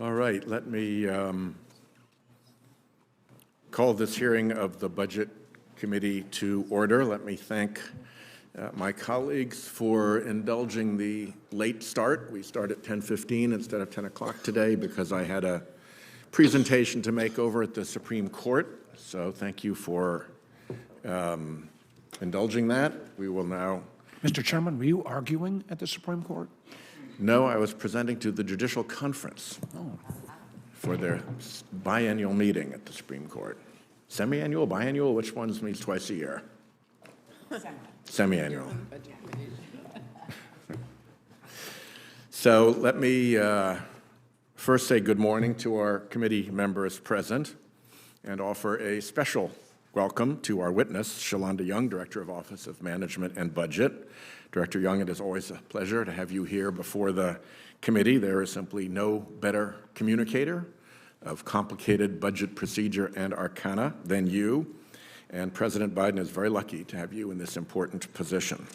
All right, let me call this hearing of the Budget Committee to order. Let me thank my colleagues for indulging the late start. We start at 10:15 instead of 10 o'clock today because I had a presentation to make over at the Supreme Court. So thank you for indulging that. We will now... Mr. Chairman, were you arguing at the Supreme Court? No, I was presenting to the Judicial Conference for their biennial meeting at the Supreme Court. Semi-annual, biannual, which ones meets twice a year? Semi-annual. So let me first say good morning to our committee members present and offer a special welcome to our witness, Shalanda Young, Director of Office of Management and Budget. Director Young, it is always a pleasure to have you here before the committee. There is simply no better communicator of complicated budget procedure and arcana than you, and President Biden is very lucky to have you in this important position.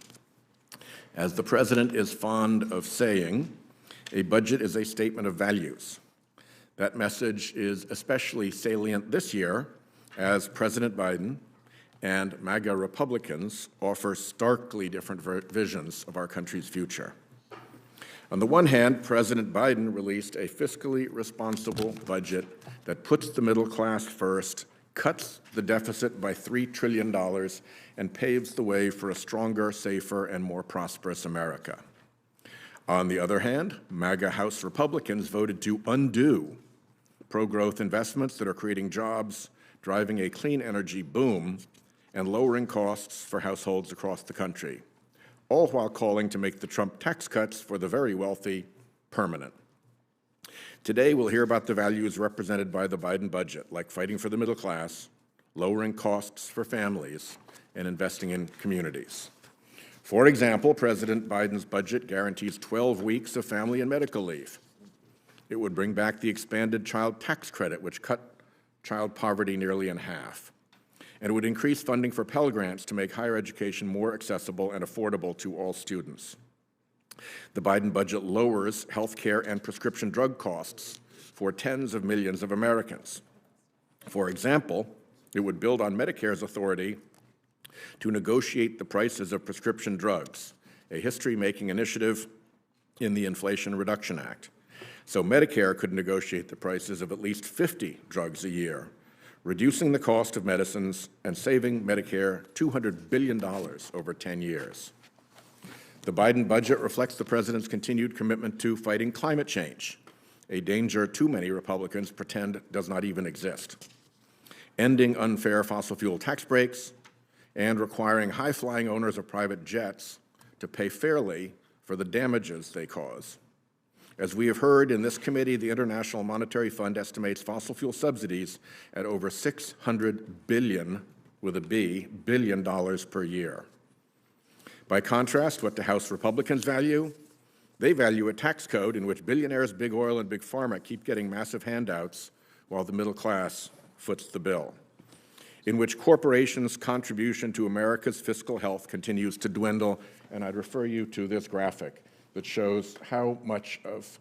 As the President is fond of saying, a budget is a statement of values. That message is especially salient this year as President Biden and MAGA Republicans offer starkly different visions of our country's future. On the one hand, President Biden released a fiscally responsible budget that puts the middle class first, cuts the deficit by $3 trillion, and paves the way for a stronger, safer, and more prosperous America. On the other hand, MAGA House Republicans voted to undo pro-growth investments that are creating jobs, driving a clean energy boom, and lowering costs for households across the country, all while calling to make the Trump tax cuts for the very wealthy permanent. Today, we'll hear about the values represented by the Biden budget, like fighting for the middle class, lowering costs for families, and investing in communities. For example, President Biden's budget guarantees 12 weeks of family and medical leave. It would bring back the expanded child tax credit, which cut child poverty nearly in half. And it would increase funding for Pell Grants to make higher education more accessible and affordable to all students. The Biden budget lowers health care and prescription drug costs for tens of millions of Americans. For example, it would build on Medicare's authority to negotiate the prices of prescription drugs, a history-making initiative in the Inflation Reduction Act. So Medicare could negotiate the prices of at least 50 drugs a year, reducing the cost of medicines and saving Medicare $200 billion over 10 years. The Biden budget reflects the president's continued commitment to fighting climate change, a danger too many Republicans pretend does not even exist, ending unfair fossil fuel tax breaks, and requiring high-flying owners of private jets to pay fairly for the damages they cause. As we have heard in this committee, the International Monetary Fund estimates fossil fuel subsidies at over $600 billion, with a B, billion dollars per year. By contrast, what do House Republicans value? They value a tax code in which billionaires, big oil, and big pharma keep getting massive handouts while the middle class foots the bill, in which corporations' contribution to America's fiscal health continues to dwindle. And I'd refer you to this graphic that shows how much of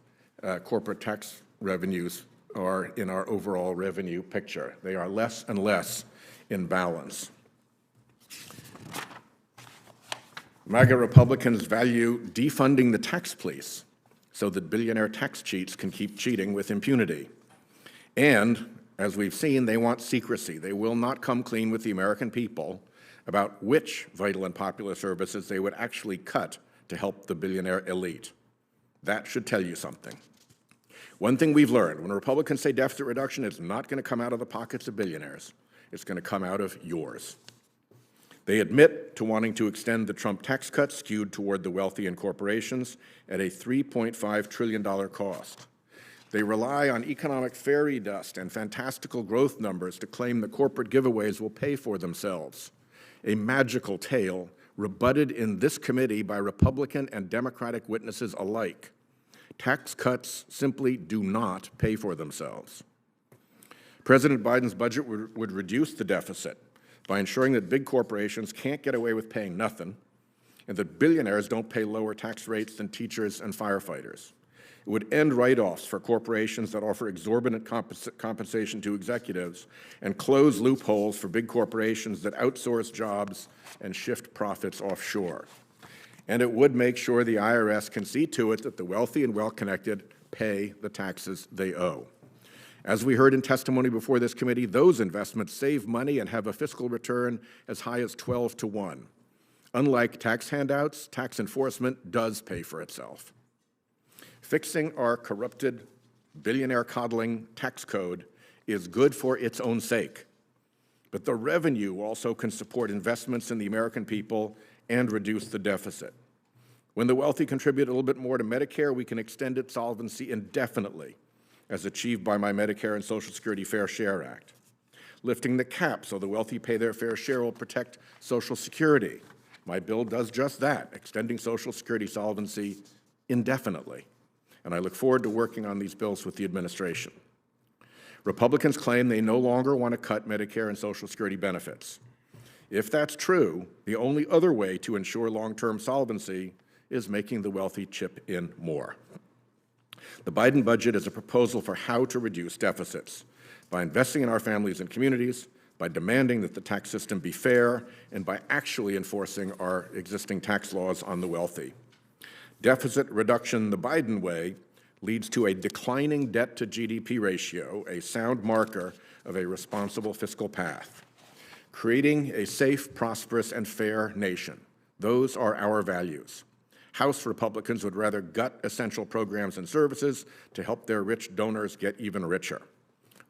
corporate tax revenues are in our overall revenue picture. They are less and less in balance. MAGA Republicans value defunding the tax police so that billionaire tax cheats can keep cheating with impunity. And, as we've seen, they want secrecy. They will not come clean with the American people about which vital and popular services they would actually cut to help the billionaire elite. That should tell you something. One thing we've learned, when Republicans say deficit reduction, it's not going to come out of the pockets of billionaires. It's going to come out of yours. They admit to wanting to extend the Trump tax cuts skewed toward the wealthy and corporations at a $3.5 trillion cost. They rely on economic fairy dust and fantastical growth numbers to claim the corporate giveaways will pay for themselves, a magical tale rebutted in this committee by Republican and Democratic witnesses alike. Tax cuts simply do not pay for themselves. President Biden's budget would reduce the deficit by ensuring that big corporations can't get away with paying nothing and that billionaires don't pay lower tax rates than teachers and firefighters. It would end write-offs for corporations that offer exorbitant compensation to executives and close loopholes for big corporations that outsource jobs and shift profits offshore. And it would make sure the IRS can see to it that the wealthy and well-connected pay the taxes they owe. As we heard in testimony before this committee, those investments save money and have a fiscal return as high as 12 to 1. Unlike tax handouts, tax enforcement does pay for itself. Fixing our corrupted, billionaire-coddling tax code is good for its own sake, but the revenue also can support investments in the American people and reduce the deficit. When the wealthy contribute a little bit more to Medicare, we can extend its solvency indefinitely, as achieved by my Medicare and Social Security Fair Share Act. Lifting the cap so the wealthy pay their fair share will protect Social Security. My bill does just that, extending Social Security solvency indefinitely. And I look forward to working on these bills with the administration. Republicans claim they no longer want to cut Medicare and Social Security benefits. If that's true, the only other way to ensure long-term solvency is making the wealthy chip in more. The Biden budget is a proposal for how to reduce deficits by investing in our families and communities, by demanding that the tax system be fair, and by actually enforcing our existing tax laws on the wealthy. Deficit reduction the Biden way leads to a declining debt-to-GDP ratio, a sound marker of a responsible fiscal path. Creating a safe, prosperous, and fair nation. Those are our values. House Republicans would rather gut essential programs and services to help their rich donors get even richer.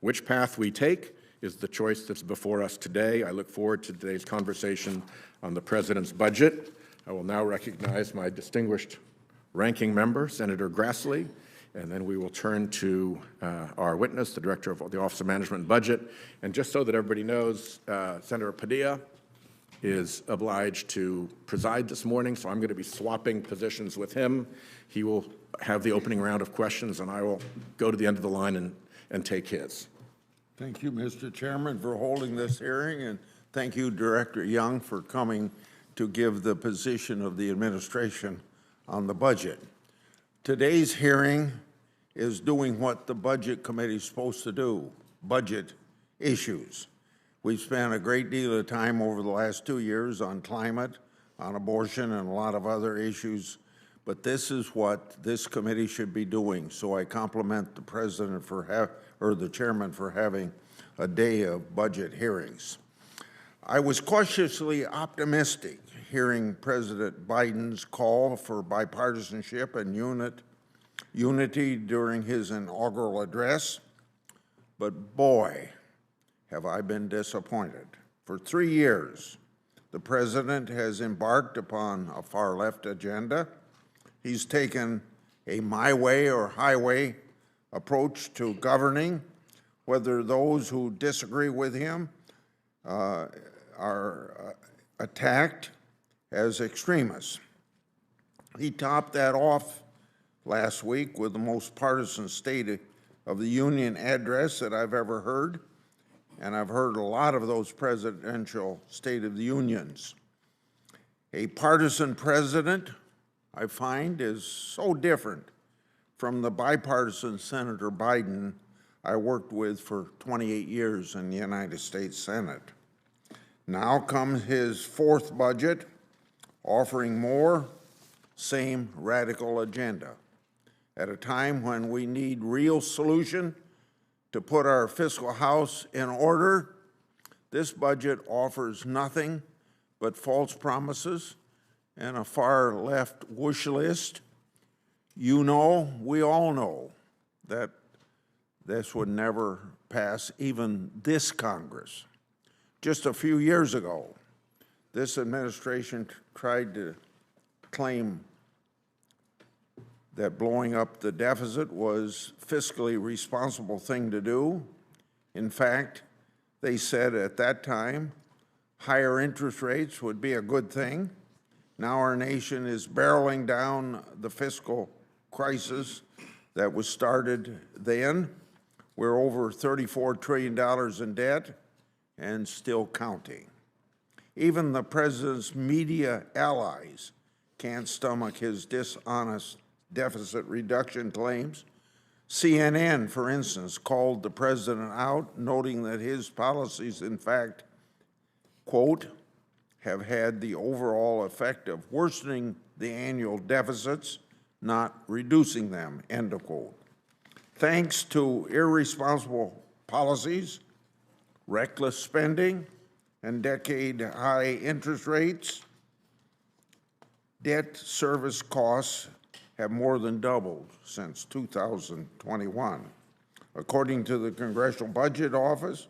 Which path we take is the choice that's before us today. I look forward to today's conversation on the President's budget. I will now recognize my distinguished ranking member, Senator Grassley, and then we will turn to our witness, the Director of the Office of Management and Budget. And just so that everybody knows, Senator Padilla is obliged to preside this morning, so I'm going to be swapping positions with him. He will have the opening round of questions, and I will go to the end of the line and take his. Thank you, Mr. Chairman, for holding this hearing, and thank you, Director Young, for coming to give the position of the administration on the budget. Today's hearing is doing what the Budget Committee is supposed to do, budget issues. We've spent a great deal of time over the last 2 years on climate, on abortion, and a lot of other issues, but this is what this committee should be doing. So I compliment the President or the Chairman for having a day of budget hearings. I was cautiously optimistic hearing President Biden's call for bipartisanship and unity during his inaugural address, but boy, have I been disappointed. For 3 years, the President has embarked upon a far-left agenda. He's taken a my way or highway approach to governing, whether those who disagree with him are attacked as extremists. He topped that off last week with the most partisan State of the Union address that I've ever heard, and I've heard a lot of those presidential State of the Unions. A partisan president, I find, is so different from the bipartisan Senator Biden I worked with for 28 years in the United States Senate. Now comes his fourth budget, offering more, same radical agenda. At a time when we need real solution to put our fiscal house in order, this budget offers nothing but false promises and a far left wish list. You know, we all know that this would never pass even this Congress. Just a few years ago, this administration tried to claim that blowing up the deficit was a fiscally responsible thing to do. In fact, they said at that time higher interest rates would be a good thing. Now our nation is barreling down the fiscal crisis that was started then. We're over $34 trillion in debt and still counting. Even the president's media allies can't stomach his dishonest deficit reduction claims. CNN, for instance, called the president out, noting that his policies, in fact, quote, have had the overall effect of worsening the annual deficits, not reducing them, end of quote. Thanks to irresponsible policies, reckless spending, and decade-high interest rates, debt service costs have more than doubled since 2021. According to the Congressional Budget Office,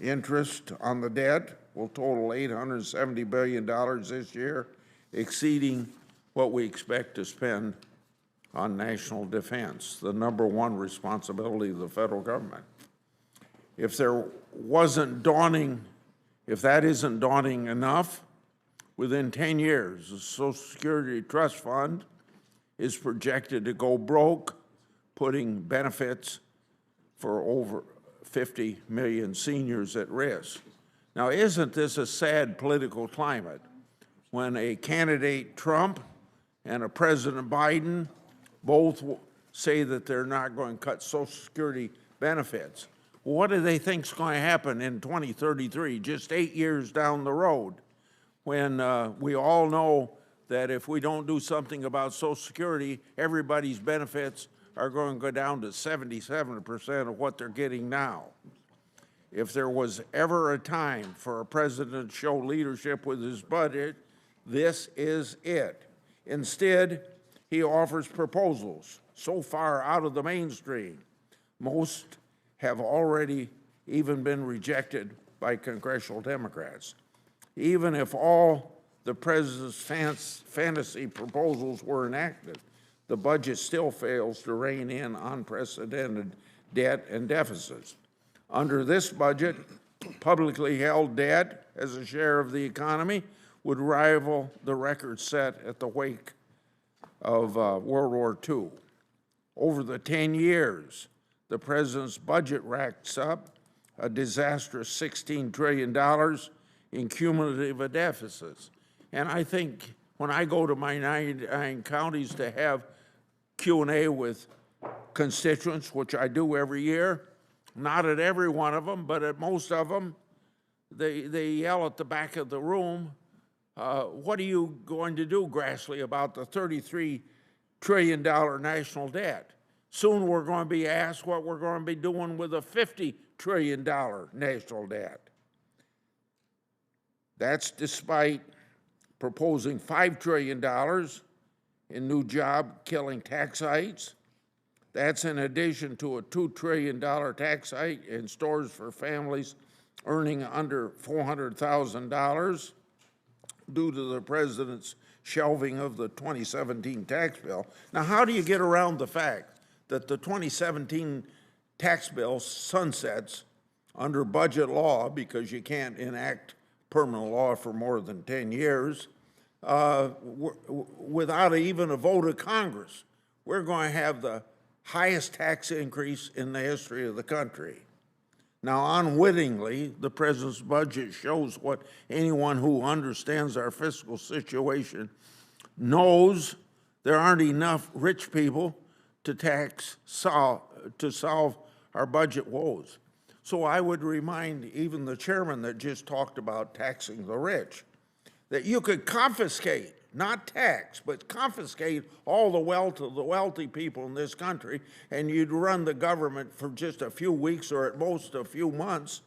interest on the debt will total $870 billion this year, exceeding what we expect to spend on national defense, the #1 responsibility of the federal government. If that isn't daunting enough, within 10 years, the Social Security Trust Fund is projected to go broke, putting benefits for over 50 million seniors at risk. Now, isn't this a sad political climate when a candidate Trump and a President Biden both say that they're not going to cut Social Security benefits? What do they think is going to happen in 2033, just 8 years down the road, when we all know that if we don't do something about Social Security, everybody's benefits are going to go down to 77% of what they're getting now? If there was ever a time for a president to show leadership with his budget, this is it. Instead, he offers proposals so far out of the mainstream. Most have already even been rejected by congressional Democrats. Even if all the president's fantasy proposals were enacted, the budget still fails to rein in unprecedented debt and deficits. Under this budget, publicly held debt as a share of the economy would rival the record set at the wake of World War II. Over the 10 years, the president's budget racks up a disastrous $16 trillion in cumulative deficits. And I think when I go to my 99 counties to have Q&A with constituents, which I do every year, not at every one of them, but at most of them, they yell at the back of the room, what are you going to do, Grassley, about the $33 trillion national debt? Soon we're going to be asked what we're going to be doing with a $50 trillion national debt. That's despite proposing $5 trillion in new job-killing tax hikes. That's in addition to a $2 trillion tax hike in stores for families earning under $400,000 due to the president's shelving of the 2017 tax bill. Now, how do you get around the fact that the 2017 tax bill sunsets under budget law, because you can't enact permanent law for more than 10 years, without even a vote of Congress? We're going to have the highest tax increase in the history of the country. Now, unwittingly, the president's budget shows what anyone who understands our fiscal situation knows: there aren't enough rich people to solve our budget woes. So I would remind even the chairman that just talked about taxing the rich that you could confiscate, not tax, but confiscate all the wealth of the wealthy people in this country, and you'd run the government for just a few weeks or at most a few months.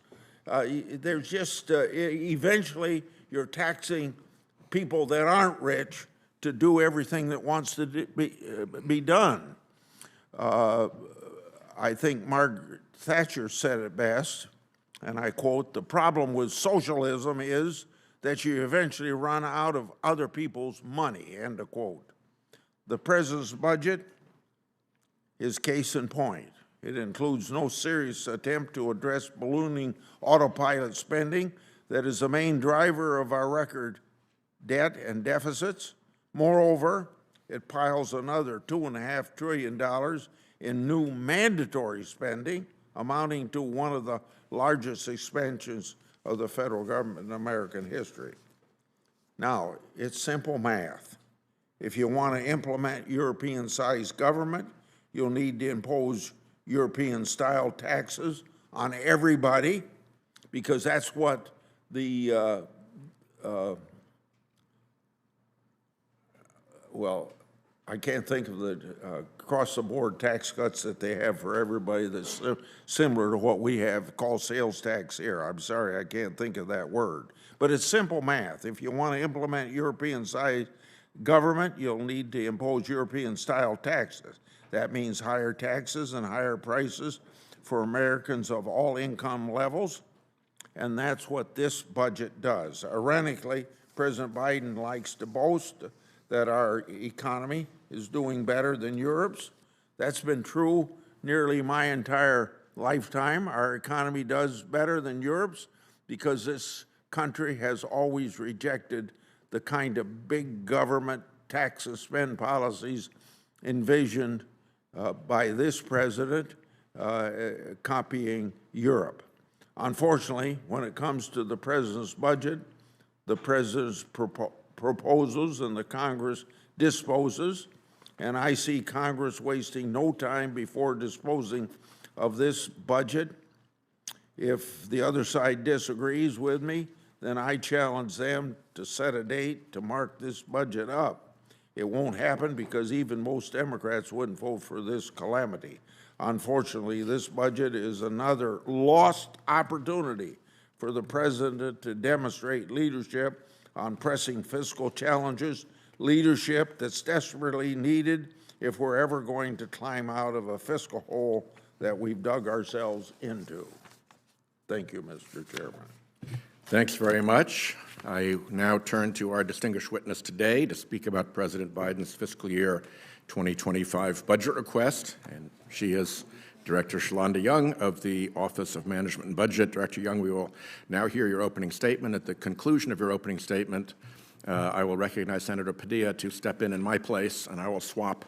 There's just, eventually you're taxing people that aren't rich to do everything that wants to be done. I think Margaret Thatcher said it best, and I quote, "The problem with socialism is that you eventually run out of other people's money," end of quote. The president's budget is case in point. It includes no serious attempt to address ballooning autopilot spending that is the main driver of our record debt and deficits. Moreover, it piles another $2.5 trillion in new mandatory spending, amounting to one of the largest expansions of the federal government in American history. Now, it's simple math. If you want to implement European-sized government, you'll need to impose European-style taxes on everybody, because that's what the, well, I can't think of the across-the-board tax cuts that they have for everybody that's similar to what we have called sales tax here. I'm sorry, I can't think of that word. But it's simple math. If you want to implement European-sized government, you'll need to impose European-style taxes. That means higher taxes and higher prices for Americans of all income levels, and that's what this budget does. Ironically, President Biden likes to boast that our economy is doing better than Europe's. That's been true nearly my entire lifetime. Our economy does better than Europe's because this country has always rejected the kind of big government tax and spend policies envisioned by this president, copying Europe. Unfortunately, when it comes to the president's budget, the president's proposals and the Congress disposes, and I see Congress wasting no time before disposing of this budget. If the other side disagrees with me, then I challenge them to set a date to mark this budget up. It won't happen because even most Democrats wouldn't vote for this calamity. Unfortunately, this budget is another lost opportunity for the president to demonstrate leadership on pressing fiscal challenges, leadership that's desperately needed if we're ever going to climb out of a fiscal hole that we've dug ourselves into. Thank you, Mr. Chairman. Thanks very much. I now turn to our distinguished witness today to speak about President Biden's fiscal year 2025 budget request, and she is Director Shalanda Young of the Office of Management and Budget. Director Young, we will now hear your opening statement. At the conclusion of your opening statement, I will recognize Senator Padilla to step in my place, and I will swap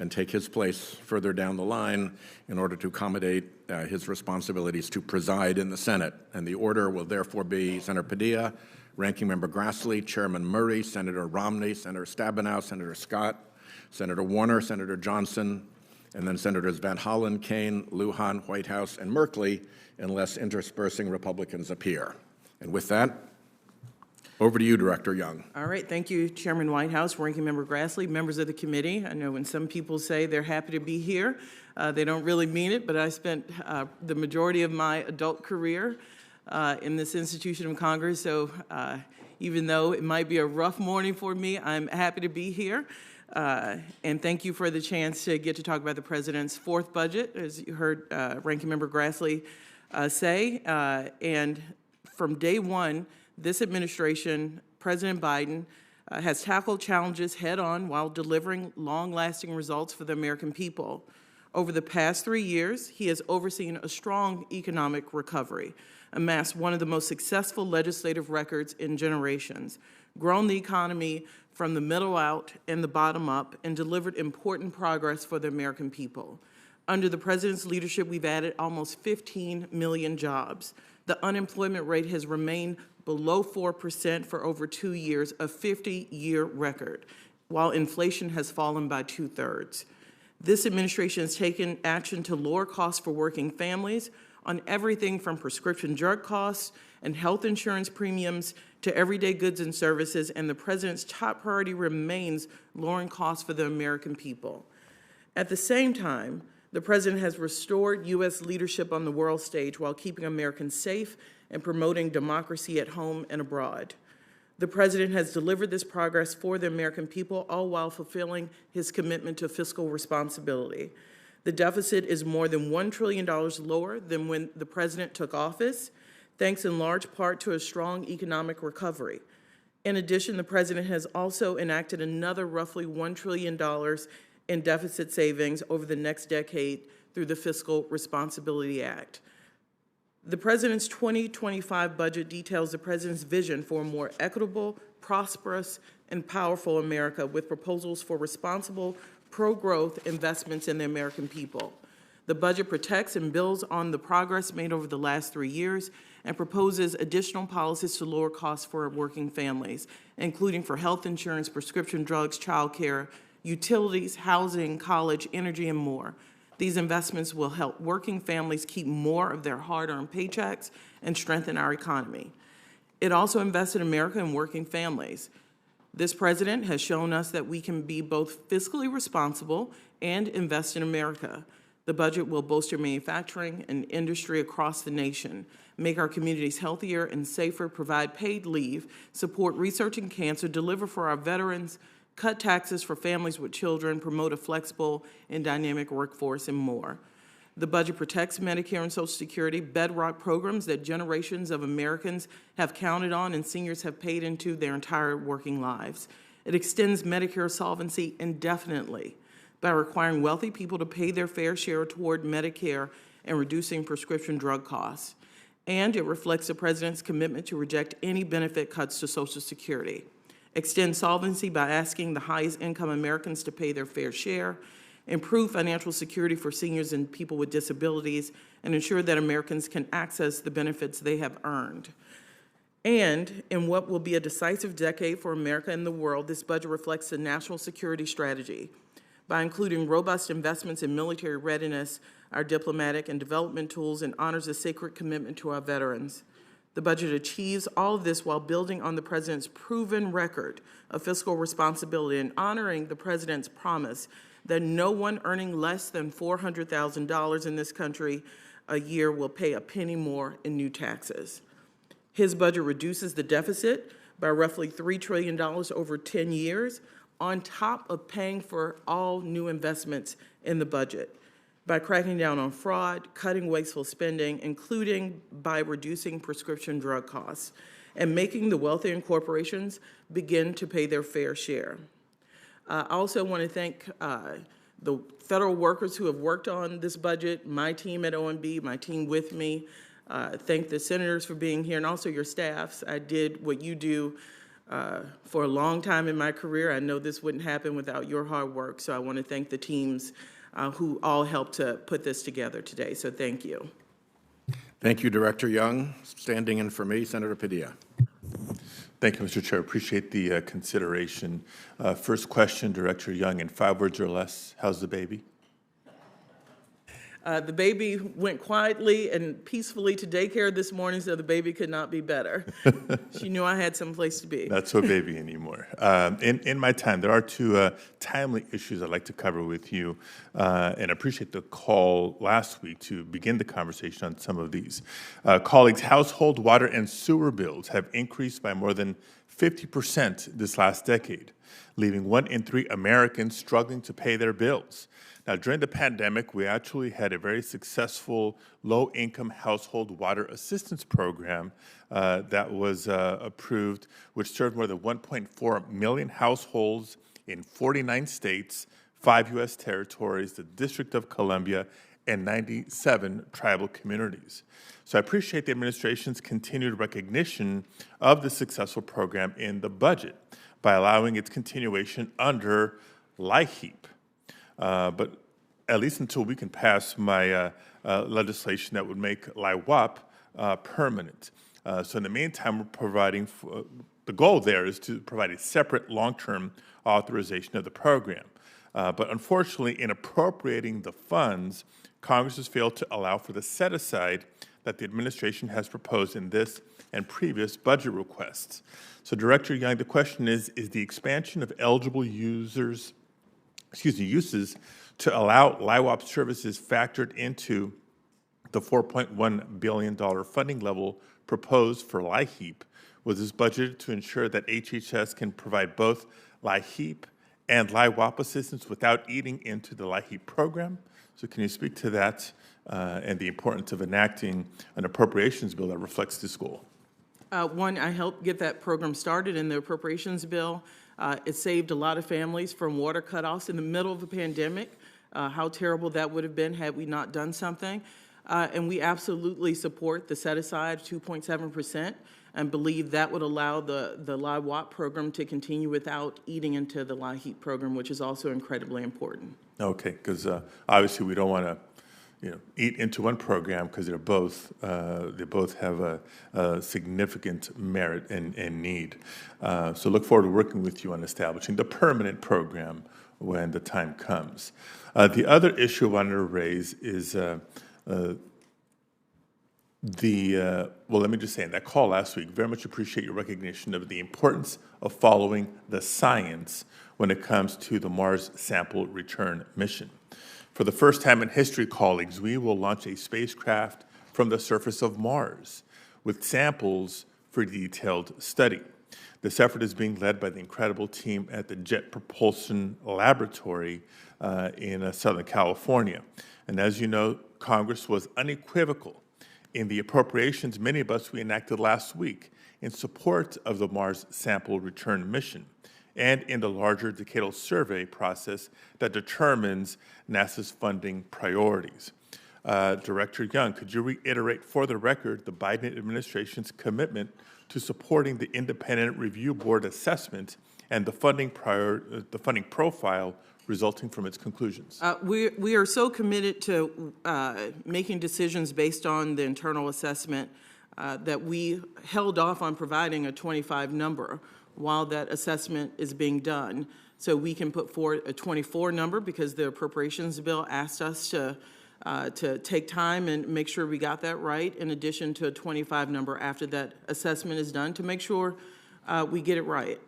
and take his place further down the line in order to accommodate his responsibilities to preside in the Senate. And the order will therefore be Senator Padilla, Ranking Member Grassley, Chairman Murray, Senator Romney, Senator Stabenow, Senator Scott, Senator Warner, Senator Johnson, and then Senators Van Hollen, Kaine, Luhan, Whitehouse, and Merkley, unless interspersing Republicans appear. And with that, over to you, Director Young. All right, thank you, Chairman Whitehouse, Ranking Member Grassley, members of the committee. I know when some people say they're happy to be here, they don't really mean it, but I spent the majority of my adult career in this institution of Congress, so even though it might be a rough morning for me, I'm happy to be here. And thank you for the chance to get to talk about the President's fourth budget, as you heard Ranking Member Grassley say. And from day one, this administration, President Biden, has tackled challenges head-on while delivering long-lasting results for the American people. Over the past 3 years, he has overseen a strong economic recovery, amassed one of the most successful legislative records in generations, grown the economy from the middle out and the bottom up, and delivered important progress for the American people. Under the President's leadership, we've added almost 15 million jobs. The unemployment rate has remained below 4% for over 2 years, a 50-year record, while inflation has fallen by 2/3. This administration has taken action to lower costs for working families on everything from prescription drug costs and health insurance premiums to everyday goods and services, and the President's top priority remains lowering costs for the American people. At the same time, the President has restored U.S. leadership on the world stage while keeping Americans safe and promoting democracy at home and abroad. The President has delivered this progress for the American people, all while fulfilling his commitment to fiscal responsibility. The deficit is more than $1 trillion lower than when the President took office, thanks in large part to a strong economic recovery. In addition, the President has also enacted another roughly $1 trillion in deficit savings over the next decade through the Fiscal Responsibility Act. The President's 2025 budget details the President's vision for a more equitable, prosperous, and powerful America with proposals for responsible, pro-growth investments in the American people. The budget protects and builds on the progress made over the last 3 years and proposes additional policies to lower costs for working families, including for health insurance, prescription drugs, child care, utilities, housing, college, energy, and more. These investments will help working families keep more of their hard-earned paychecks and strengthen our economy. It also invests in America and working families. This president has shown us that we can be both fiscally responsible and invest in America. The budget will bolster manufacturing and industry across the nation, make our communities healthier and safer, provide paid leave, support research in cancer, deliver for our veterans, cut taxes for families with children, promote a flexible and dynamic workforce, and more. The budget protects Medicare and Social Security, bedrock programs that generations of Americans have counted on and seniors have paid into their entire working lives. It extends Medicare solvency indefinitely by requiring wealthy people to pay their fair share toward Medicare and reducing prescription drug costs. And it reflects the president's commitment to reject any benefit cuts to Social Security. Extend solvency by asking the highest income Americans to pay their fair share, improve financial security for seniors and people with disabilities, and ensure that Americans can access the benefits they have earned. And in what will be a decisive decade for America and the world, this budget reflects the national security strategy. By including robust investments in military readiness, our diplomatic and development tools, and honors a sacred commitment to our veterans. The budget achieves all of this while building on the president's proven record of fiscal responsibility and honoring the president's promise that no one earning less than $400,000 in this country a year will pay a penny more in new taxes. His budget reduces the deficit by roughly $3 trillion over 10 years, on top of paying for all new investments in the budget, by cracking down on fraud, cutting wasteful spending, including by reducing prescription drug costs, and making the wealthy and corporations begin to pay their fair share. I also want to thank the federal workers who have worked on this budget, my team at OMB, my team with me. Thank the senators for being here, and also your staffs. I did what you do for a long time in my career. I know this wouldn't happen without your hard work, so I want to thank the teams who all helped to put this together today, so thank you. Thank you, Director Young. Standing in for me, Senator Padilla. Thank you, Mr. Chair. Appreciate the consideration. First question, Director Young, in 5 words or less, how's the baby? The baby went quietly and peacefully to daycare this morning, so the baby could not be better. She knew I had some place to be. Not so baby anymore. In my time, there are 2 timely issues I'd like to cover with you, and I appreciate the call last week to begin the conversation on some of these. Colleagues, household water and sewer bills have increased by more than 50% this last decade, leaving 1 in 3 Americans struggling to pay their bills. Now, during the pandemic, we actually had a very successful low-income household water assistance program that was approved, which served more than 1.4 million households in 49 states, 5 U.S. territories, the District of Columbia, and 97 tribal communities. So I appreciate the administration's continued recognition of the successful program in the budget by allowing its continuation under LIHEAP. But at least until we can pass my legislation that would make LIWAP permanent. So in the meantime, we're providing, the goal there is to provide a separate long-term authorization of the program. But unfortunately, in appropriating the funds, Congress has failed to allow for the set-aside that the administration has proposed in this and previous budget requests. So Director Young, the question is the expansion of eligible uses to allow LIWAP services factored into the $4.1 billion funding level proposed for LIHEAP? Was this budgeted to ensure that HHS can provide both LIHEAP and LIWAP assistance without eating into the LIHEAP program? So can you speak to that and the importance of enacting an appropriations bill that reflects this goal? One, I helped get that program started in the appropriations bill. It saved a lot of families from water cutoffs in the middle of a pandemic. How terrible that would have been had we not done something. And we absolutely support the set-aside 2.7% and believe that would allow the LIWAP program to continue without eating into the LIHEAP program, which is also incredibly important. Okay, because obviously we don't want to, eat into one program because they both have a significant merit and need. So look forward to working with you on establishing the permanent program when the time comes. The other issue I wanted to raise is well, let me just say, in that call last week, very much appreciate your recognition of the importance of following the science when it comes to the Mars sample return mission. For the first time in history, colleagues, we will launch a spacecraft from the surface of Mars with samples for detailed study. This effort is being led by the incredible team at the Jet Propulsion Laboratory in Southern California. And as you know, Congress was unequivocal in the appropriations many of us we enacted last week in support of the Mars sample return mission and in the larger decadal survey process that determines NASA's funding priorities. Director Young, could you reiterate for the record the Biden administration's commitment to supporting the independent review board assessment and the funding profile resulting from its conclusions? We are so committed to making decisions based on the internal assessment that we held off on providing a 25 number while that assessment is being done. So we can put forward a 24 number because the appropriations bill asked us to take time and make sure we got that right, in addition to a 25 number after that assessment is done to make sure we get it right.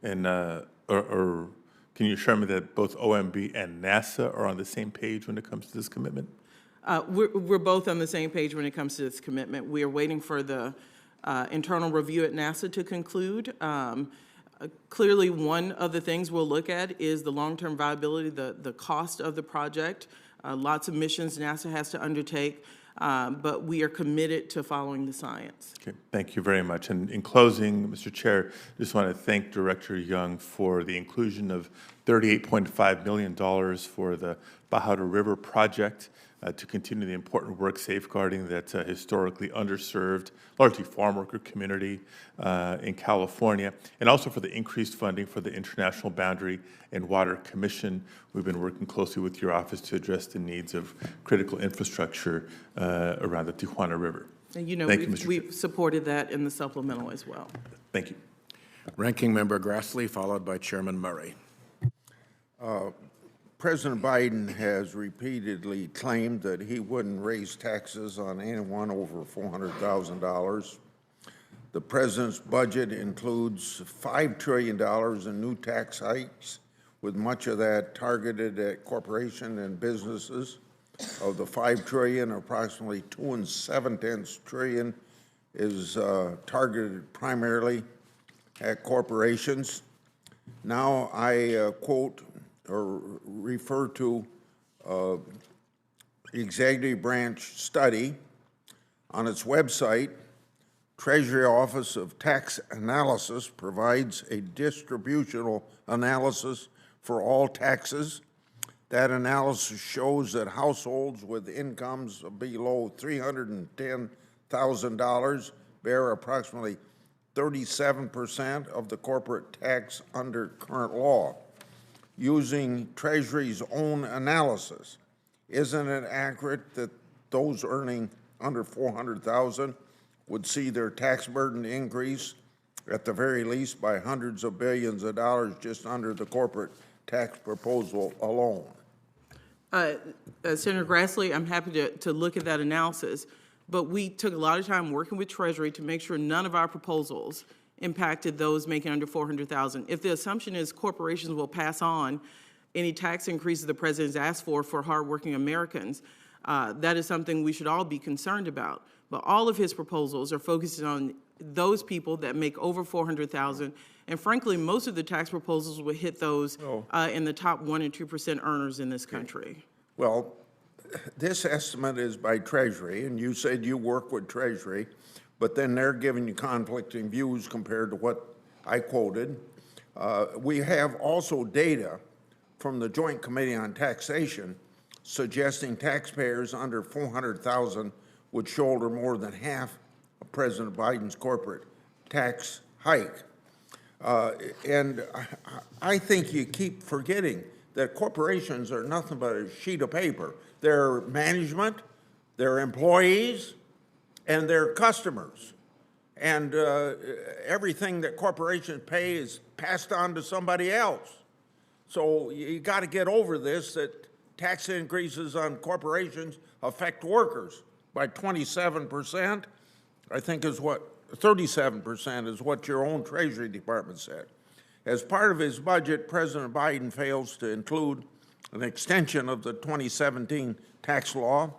And can you assure me that both OMB and NASA are on the same page when it comes to this commitment? We're both on the same page when it comes to this commitment. We are waiting for the internal review at NASA to conclude. Clearly, one of the things we'll look at is the long-term viability, the cost of the project. Lots of missions NASA has to undertake, but we are committed to following the science. Okay, thank you very much. And in closing, Mr. Chair, I just want to thank Director Young for the inclusion of $38.5 million for the Bahada River project to continue the important work safeguarding that historically underserved, largely farm worker community in California, and also for the increased funding for the International Boundary and Water Commission. We've been working closely with your office to address the needs of critical infrastructure around the Tijuana River. And you know, we've supported that in the supplemental as well. Thank you. Ranking Member Grassley, followed by Chairman Murray. President Biden has repeatedly claimed that he wouldn't raise taxes on anyone over $400,000. The president's budget includes $5 trillion in new tax hikes, with much of that targeted at corporations and businesses. Of the $5 trillion, approximately $2.7 trillion is targeted primarily at corporations. Now I quote or refer to the executive branch study on its website. Treasury Office of Tax Analysis provides a distributional analysis for all taxes. That analysis shows that households with incomes below $310,000 bear approximately 37% of the corporate tax under current law. Using Treasury's own analysis, isn't it accurate that those earning under $400,000 would see their tax burden increase at the very least by hundreds of billions of dollars just under the corporate tax proposal alone? Senator Grassley, I'm happy to look at that analysis, but we took a lot of time working with Treasury to make sure none of our proposals impacted those making under $400,000. If the assumption is corporations will pass on any tax increases the president's asked for hardworking Americans, that is something we should all be concerned about. But all of his proposals are focused on those people that make over $400,000, and frankly, most of the tax proposals will hit those in the top 1% and 2% earners in this country. Well, this estimate is by Treasury, and you said you work with Treasury, but then they're giving you conflicting views compared to what I quoted. We have also data from the Joint Committee on Taxation suggesting taxpayers under $400,000 would shoulder more than half of President Biden's corporate tax hike. And I think you keep forgetting that corporations are nothing but a sheet of paper. They're management, they're employees, and they're customers. And everything that corporations pay is passed on to somebody else. So you got to get over this, that tax increases on corporations affect workers by 27%, I think is what, 37% is what your own Treasury Department said. As part of his budget, President Biden fails to include an extension of the 2017 tax law.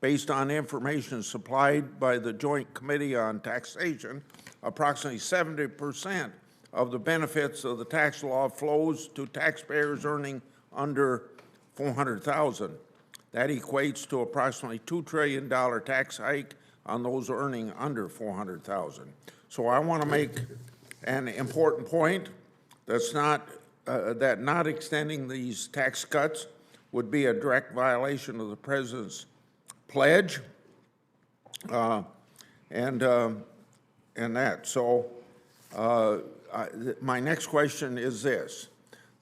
Based on information supplied by the Joint Committee on Taxation, approximately 70% of the benefits of the tax law flows to taxpayers earning under $400,000. That equates to approximately $2 trillion tax hike on those earning under $400,000. So I want to make an important point. That's not that not extending these tax cuts would be a direct violation of the president's pledge, and that. So my next question is this.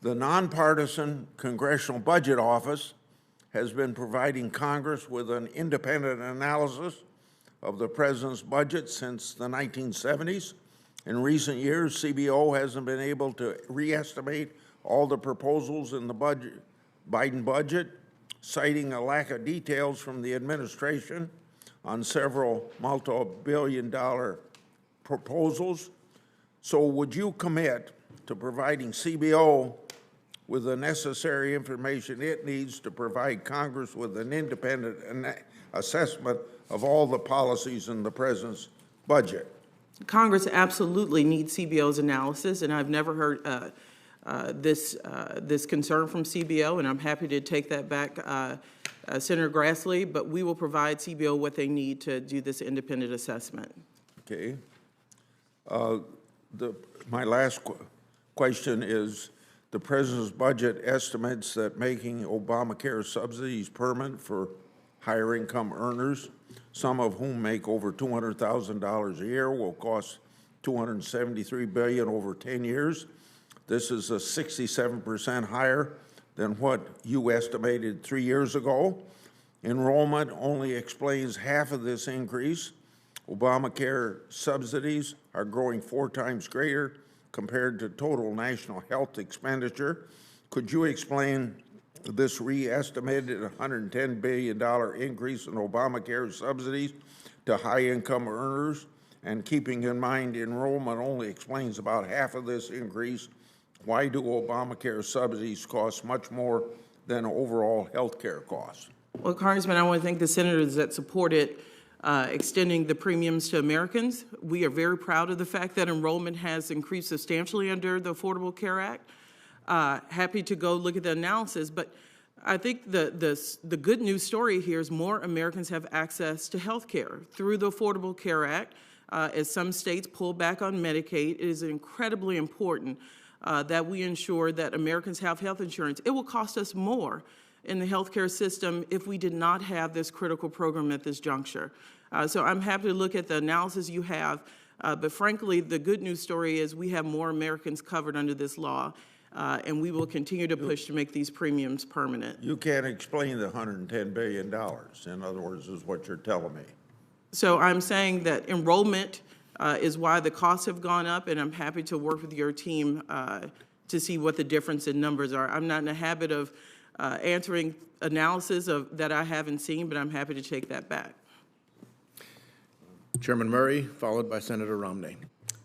The nonpartisan Congressional Budget Office has been providing Congress with an independent analysis of the president's budget since the 1970s. In recent years, CBO hasn't been able to re-estimate all the proposals in the Biden budget, citing a lack of details from the administration on several multi-billion-dollar proposals. So would you commit to providing CBO with the necessary information it needs to provide Congress with an independent assessment of all the policies in the president's budget? Congress absolutely needs CBO's analysis, and I've never heard this concern from CBO, and I'm happy to take that back, Senator Grassley, but we will provide CBO what they need to do this independent assessment. Okay. My last question is, the president's budget estimates that making Obamacare subsidies permanent for higher income earners, some of whom make over $200,000 a year, will cost $273 billion over 10 years. This is a 67% higher than what you estimated 3 years ago. Enrollment only explains half of this increase. Obamacare subsidies are growing 4 times greater compared to total national health expenditure. Could you explain this re-estimated $110 billion increase in Obamacare subsidies to high-income earners? And keeping in mind enrollment only explains about half of this increase, why do Obamacare subsidies cost much more than overall health care costs? Well, Congressman, I want to thank the senators that supported extending the premiums to Americans. We are very proud of the fact that enrollment has increased substantially under the Affordable Care Act. Happy to go look at the analysis, but I think the good news story here is more Americans have access to health care through the Affordable Care Act. As some states pull back on Medicaid, it is incredibly important that we ensure that Americans have health insurance. It will cost us more in the healthcare system if we did not have this critical program at this juncture. So I'm happy to look at the analysis you have, but frankly, the good news story is we have more Americans covered under this law, and we will continue to push to make these premiums permanent. You can't explain the $110 billion, in other words, is what you're telling me. So I'm saying that enrollment is why the costs have gone up, and I'm happy to work with your team to see what the difference in numbers are. I'm not in the habit of answering analysis that I haven't seen, but I'm happy to take that back. Chairman Murray, followed by Senator Romney.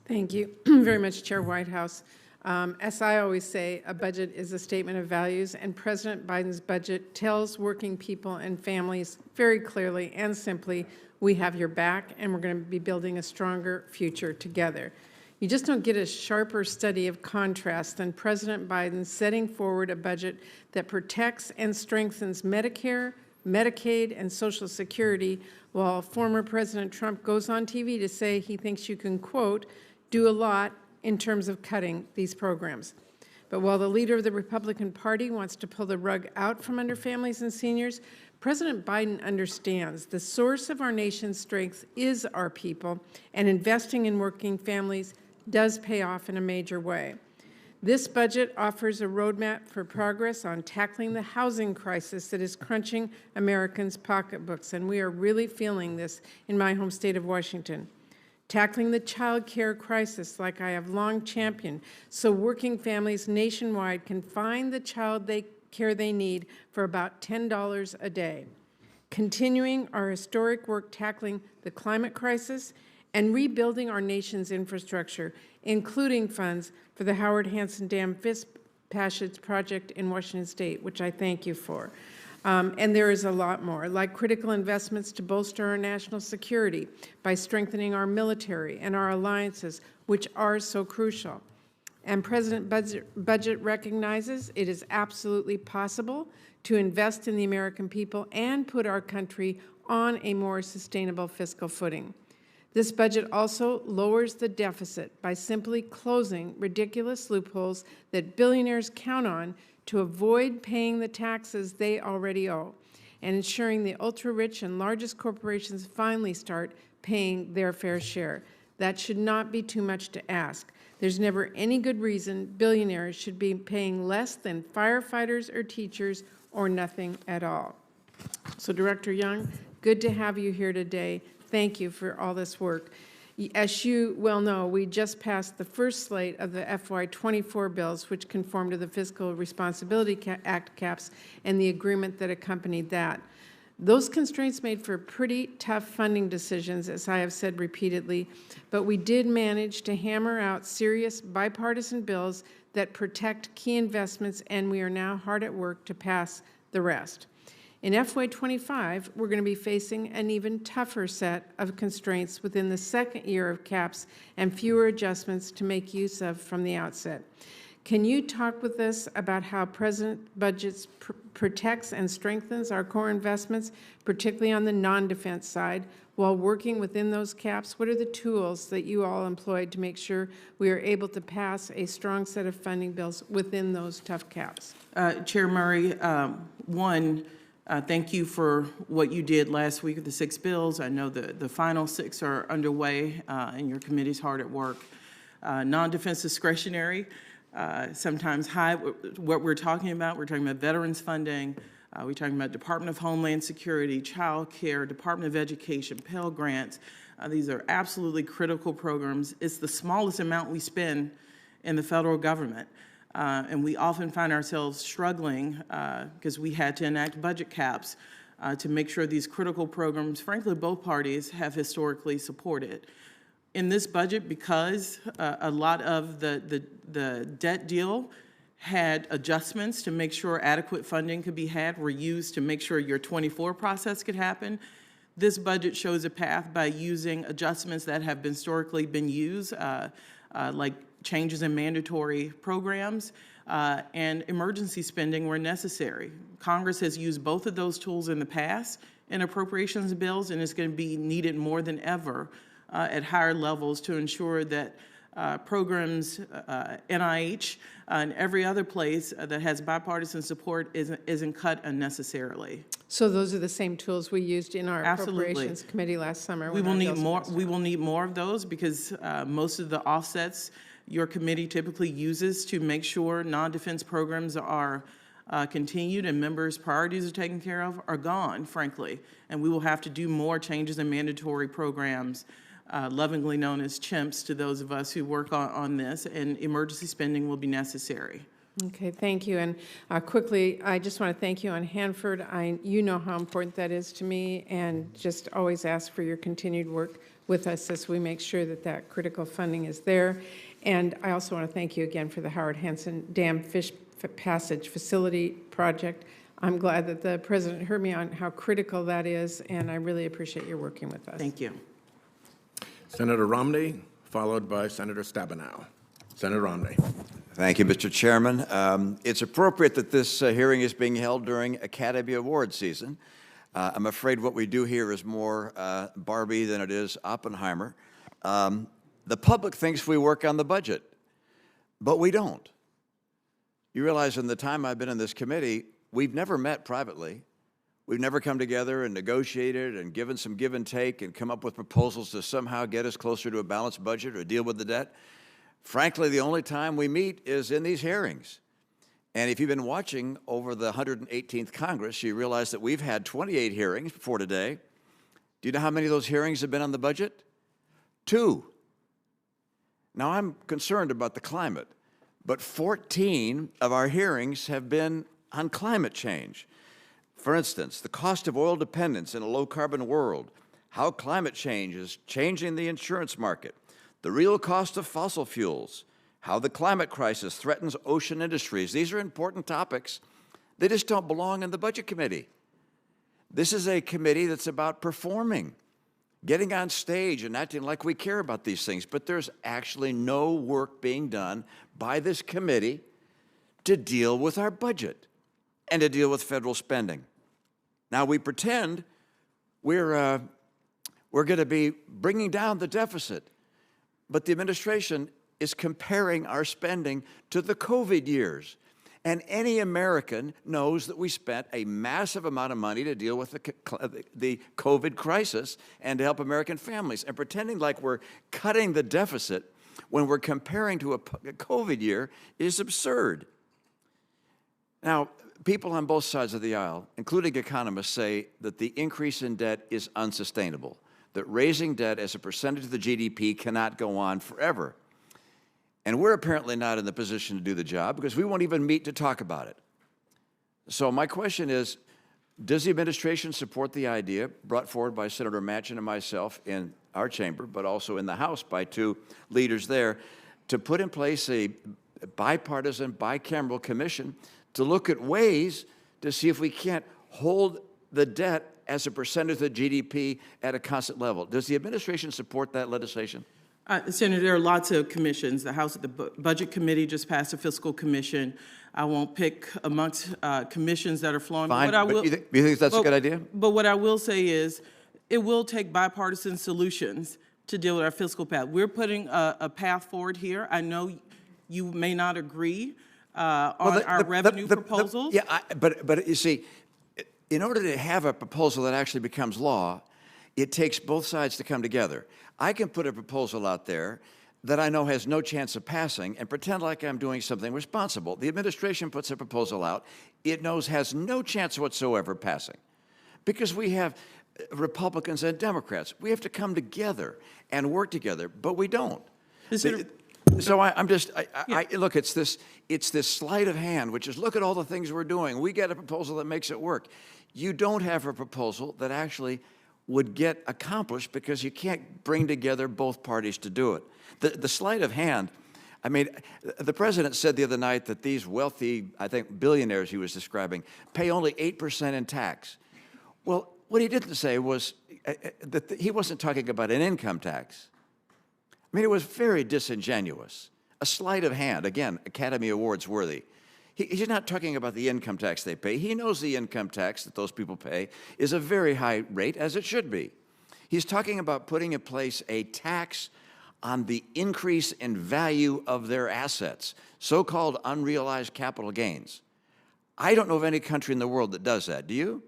Thank you very much, Chair Whitehouse. As I always say, a budget is a statement of values, and President Biden's budget tells working people and families very clearly and simply, we have your back, and we're going to be building a stronger future together. You just don't get a sharper study of contrast than President Biden setting forward a budget that protects and strengthens Medicare, Medicaid, and Social Security, while former President Trump goes on TV to say he thinks you can, quote, do a lot in terms of cutting these programs. But while the leader of the Republican Party wants to pull the rug out from under families and seniors, President Biden understands the source of our nation's strength is our people, and investing in working families does pay off in a major way. This budget offers a roadmap for progress on tackling the housing crisis that is crunching Americans' pocketbooks, and we are really feeling this in my home state of Washington. Tackling the child care crisis like I have long championed so working families nationwide can find the child care they need for about $10 a day. Continuing our historic work tackling the climate crisis and rebuilding our nation's infrastructure, including funds for the Howard Hansen Dam Fish Passage project in Washington State, which I thank you for. And there is a lot more, like critical investments to bolster our national security by strengthening our military and our alliances, which are so crucial. And President Budget recognizes it is absolutely possible to invest in the American people and put our country on a more sustainable fiscal footing. This budget also lowers the deficit by simply closing ridiculous loopholes that billionaires count on to avoid paying the taxes they already owe, and ensuring the ultra-rich and largest corporations finally start paying their fair share. That should not be too much to ask. There's never any good reason billionaires should be paying less than firefighters or teachers or nothing at all. So, Director Young, good to have you here today. Thank you for all this work. As you well know, we just passed the first slate of the FY24 bills, which conform to the Fiscal Responsibility Act caps and the agreement that accompanied that. Those constraints made for pretty tough funding decisions, as I have said repeatedly, but we did manage to hammer out serious bipartisan bills that protect key investments, and we are now hard at work to pass the rest. In FY25, we're going to be facing an even tougher set of constraints within the second year of caps and fewer adjustments to make use of from the outset. Can you talk with us about how President Budget protects and strengthens our core investments, particularly on the non-defense side, while working within those caps? What are the tools that you all employed to make sure we are able to pass a strong set of funding bills within those tough caps? Chair Murray, thank you for what you did last week with the 6 bills. I know the final 6 are underway, and your committee's hard at work. Non-defense discretionary, sometimes high. What we're talking about veterans funding. We're talking about Department of Homeland Security, child care, Department of Education, Pell Grants. These are absolutely critical programs. It's the smallest amount we spend in the federal government. And we often find ourselves struggling because we had to enact budget caps to make sure these critical programs, frankly, both parties have historically supported. In this budget, because a lot of the debt deal had adjustments to make sure adequate funding could be had, were used to make sure your 24 process could happen. This budget shows a path by using adjustments that have historically been used, like changes in mandatory programs and emergency spending where necessary. Congress has used both of those tools in the past in appropriations bills, and it's going to be needed more than ever at higher levels to ensure that programs, NIH, and every other place that has bipartisan support isn't cut unnecessarily. So those are the same tools we used in our Absolutely. Appropriations Committee last summer. We will need more. We will need more of those because most of the offsets your committee typically uses to make sure non-defense programs are continued and members' priorities are taken care of are gone, frankly. And we will have to do more changes in mandatory programs, lovingly known as CHIMPs to those of us who work on this, and emergency spending will be necessary. Okay, thank you. And quickly, I just want to thank you on Hanford. You know how important that is to me, and just always ask for your continued work with us as we make sure that that critical funding is there. And I also want to thank you again for the Howard Hansen Dam Fish Passage Facility project. I'm glad that the President heard me on how critical that is, and I really appreciate your working with us. Thank you. Senator Romney, followed by Senator Stabenow. Senator Romney. Thank you, Mr. Chairman. It's appropriate that this hearing is being held during Academy Award season. I'm afraid what we do here is more Barbie than it is Oppenheimer. The public thinks we work on the budget, but we don't. You realize in the time I've been in this committee, we've never met privately. We've never come together and negotiated and given some give and take and come up with proposals to somehow get us closer to a balanced budget or deal with the debt. Frankly, the only time we meet is in these hearings. And if you've been watching over the 118th Congress, you realize that we've had 28 hearings before today. Do you know how many of those hearings have been on the budget? 2. Now, I'm concerned about the climate, but 14 of our hearings have been on climate change. For instance, the cost of oil dependence in a low-carbon world, how climate change is changing the insurance market, the real cost of fossil fuels, how the climate crisis threatens ocean industries. These are important topics. They just don't belong in the Budget Committee. This is a committee that's about performing, getting on stage and acting like we care about these things, but there's actually no work being done by this committee to deal with our budget and to deal with federal spending. Now, we pretend we're going to be bringing down the deficit, but the administration is comparing our spending to the COVID years. And any American knows that we spent a massive amount of money to deal with the COVID crisis and to help American families. And pretending like we're cutting the deficit when we're comparing to a COVID year is absurd. Now, people on both sides of the aisle, including economists, say that the increase in debt is unsustainable, that raising debt as a percentage of the GDP cannot go on forever. And we're apparently not in the position to do the job because we won't even meet to talk about it. So my question is, does the administration support the idea brought forward by Senator Manchin and myself in our chamber, but also in the House by 2 leaders there, to put in place a bipartisan, bicameral commission to look at ways to see if we can't hold the debt as a percentage of the GDP at a constant level? Does the administration support that legislation? Senator, there are lots of commissions. The House, the Budget Committee just passed a fiscal commission. I won't pick amongst commissions that are flowing. Fine, but you think that's a good idea? But what I will say is, it will take bipartisan solutions to deal with our fiscal path. We're putting a path forward here. I know you may not agree on our revenue proposals. But you see, in order to have a proposal that actually becomes law, it takes both sides to come together. I can put a proposal out there that I know has no chance of passing and pretend like I'm doing something responsible. The administration puts a proposal out it knows has no chance whatsoever passing because we have Republicans and Democrats. We have to come together and work together, but we don't. So look, it's this sleight of hand, which is look at all the things we're doing. We get a proposal that makes it work. You don't have a proposal that actually would get accomplished because you can't bring together both parties to do it. The sleight of hand, I mean, the president said the other night that these wealthy, I think billionaires he was describing, pay only 8% in tax. Well, what he didn't say was that he wasn't talking about an income tax. I mean, it was very disingenuous. A sleight of hand, again, Academy Awards worthy. He's not talking about the income tax they pay. He knows the income tax that those people pay is a very high rate, as it should be. He's talking about putting in place a tax on the increase in value of their assets, so-called unrealized capital gains. I don't know of any country in the world that does that. Do you?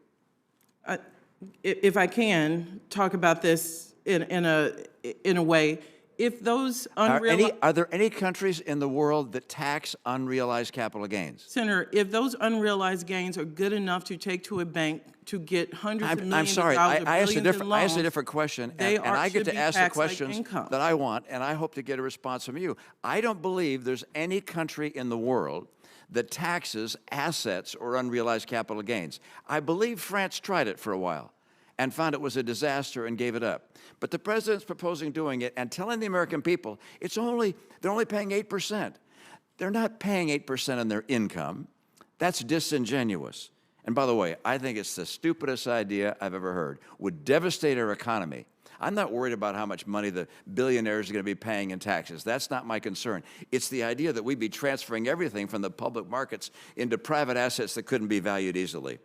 If I can talk about this in a way, if those unrealized... Are there any countries in the world that tax unrealized capital gains? Senator, if those unrealized gains are good enough to take to a bank to get hundreds of millions of dollars or billions in loans, I asked a different question, and I get to ask the questions that I want, and I hope to get a response from you. I don't believe there's any country in the world that taxes assets or unrealized capital gains. I believe France tried it for a while and found it was a disaster and gave it up. But the president's proposing doing it and telling the American people they're only paying 8%. They're not paying 8% on their income. That's disingenuous. And by the way, I think it's the stupidest idea I've ever heard. Would devastate our economy. I'm not worried about how much money the billionaires are going to be paying in taxes. That's not my concern. It's the idea that we'd be transferring everything from the public markets into private assets that couldn't be valued easily.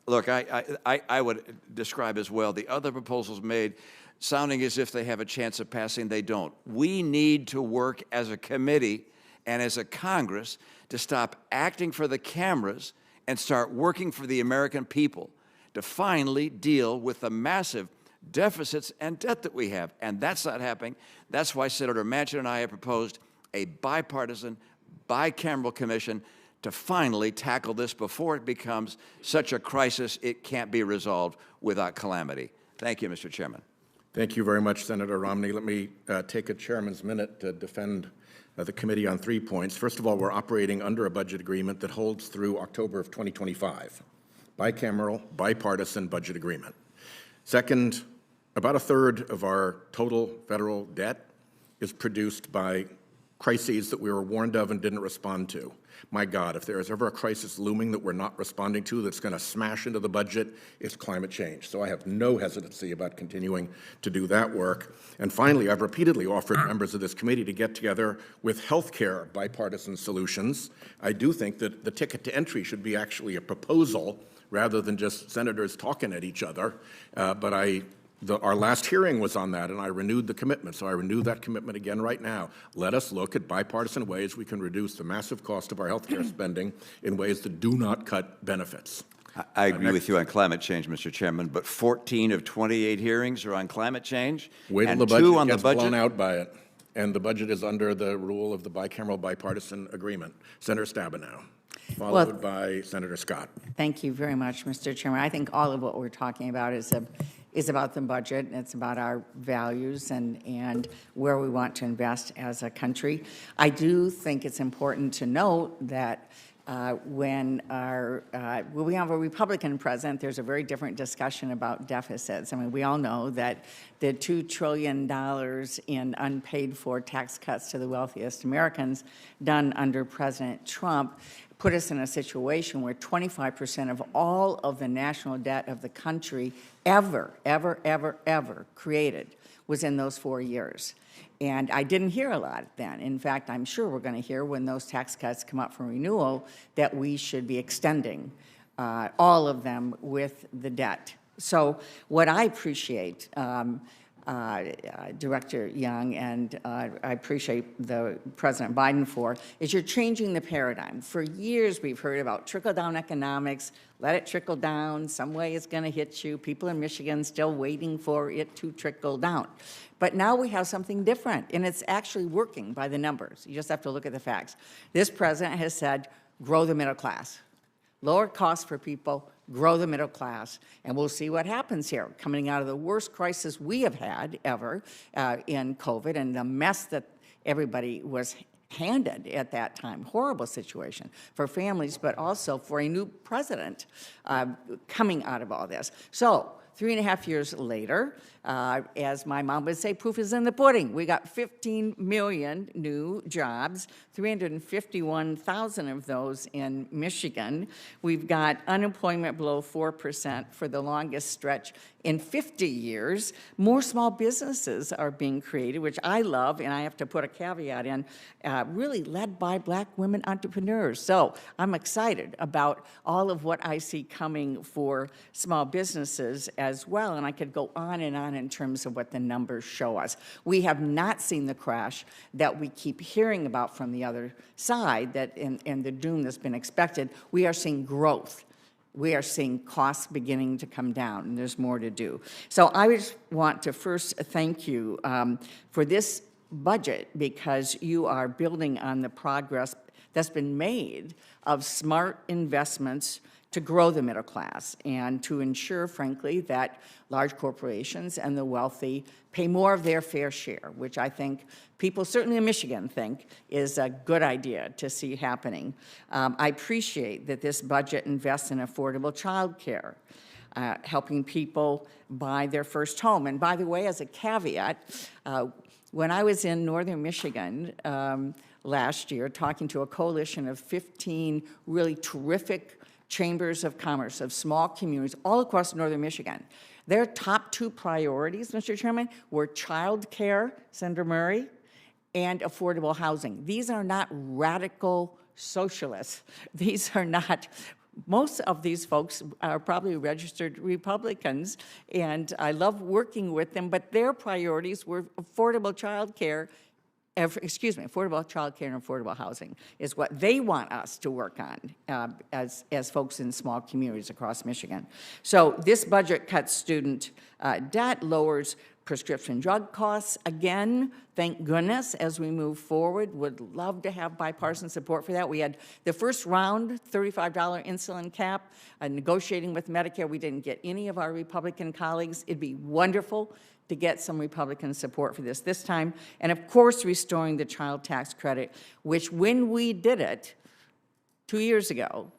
Look, I would describe as well the other proposals made sounding as if they have a chance of passing. They don't. We need to work as a committee and as a Congress to stop acting for the cameras and start working for the American people to finally deal with the massive deficits and debt that we have, and that's not happening. That's why Senator Manchin and I have proposed a bipartisan, bicameral commission to finally tackle this before it becomes such a crisis it can't be resolved without calamity. Thank you, Mr. Chairman. Thank you very much, Senator Romney. Let me take a chairman's minute to defend the committee on 3 points. First of all, we're operating under a budget agreement that holds through October of 2025. Bicameral, bipartisan budget agreement. Second, about a third of our total federal debt is produced by crises that we were warned of and didn't respond to. My God, if there is ever a crisis looming that we're not responding to that's going to smash into the budget, it's climate change. So I have no hesitancy about continuing to do that work. And finally, I've repeatedly offered members of this committee to get together with healthcare bipartisan solutions. I do think that the ticket to entry should be actually a proposal rather than just senators talking at each other. Our last hearing was on that, and I renewed the commitment, so I renew that commitment again right now. Let us look at bipartisan ways we can reduce the massive cost of our health care spending in ways that do not cut benefits. I agree with you on climate change, Mr. Chairman, but 14 of 28 hearings are on climate change, Wait till and the 2 budget on the gets budget. blown out by it, and the budget is under the rule of the bicameral bipartisan agreement. Senator Stabenow, followed by Senator Scott. Thank you very much, Mr. Chairman. I think all of what we're talking about is about the budget, and it's about our values and where we want to invest as a country. I do think it's important to note that when we have a Republican president, there's a very different discussion about deficits. I mean, we all know that the $2 trillion in unpaid-for tax cuts to the wealthiest Americans done under President Trump put us in a situation where 25% of all of the national debt of the country ever created was in those 4 years. And I didn't hear a lot then. In fact, I'm sure we're going to hear when those tax cuts come up for renewal that we should be extending all of them with the debt. So what I appreciate, Director Young, and I appreciate the President Biden for, is you're changing the paradigm. For years, we've heard about trickle-down economics. Let it trickle down. Some way it's going to hit you. People in Michigan still waiting for it to trickle down. But now we have something different, and it's actually working by the numbers. You just have to look at the facts. This president has said, grow the middle class. Lower costs for people, grow the middle class, and we'll see what happens here. Coming out of the worst crisis we have had ever in COVID and the mess that everybody was handed at that time, horrible situation for families, but also for a new president coming out of all this. So 3.5 years later, as my mom would say, proof is in the pudding. We got 15 million new jobs, 351,000 of those in Michigan. We've got unemployment below 4% for the longest stretch in 50 years. More small businesses are being created, which I love, and I have to put a caveat in, really led by Black women entrepreneurs. So I'm excited about all of what I see coming for small businesses as well, and I could go on in terms of what the numbers show us. We have not seen the crash that we keep hearing about from the other side, that in the doom that's been expected. We are seeing growth. We are seeing costs beginning to come down, and there's more to do. So I just want to first thank you for this budget, because you are building on the progress that's been made of smart investments to grow the middle class and to ensure, frankly, that large corporations and the wealthy pay more of their fair share, which I think people, certainly in Michigan, think is a good idea to see happening. I appreciate that this budget invests in affordable child care, helping people buy their first home. And by the way, as a caveat, when I was in northern Michigan last year talking to a coalition of 15 really terrific chambers of commerce of small communities all across northern Michigan, their top 2 priorities, Mr. Chairman, were child care, Senator Murray, and affordable housing. These are not radical socialists. These are not, most of these folks are probably registered Republicans, and I love working with them, but their priorities were affordable child care affordable childcare and affordable housing is what they want us to work on as folks in small communities across Michigan. So this budget cuts student debt, lowers prescription drug costs. Again, thank goodness, as we move forward, would love to have bipartisan support for that. We had the first round, $35 insulin cap, negotiating with Medicare. We didn't get any of our Republican colleagues. It'd be wonderful to get some Republican support for this time. And of course, restoring the child tax credit, which when we did it 2 years ago,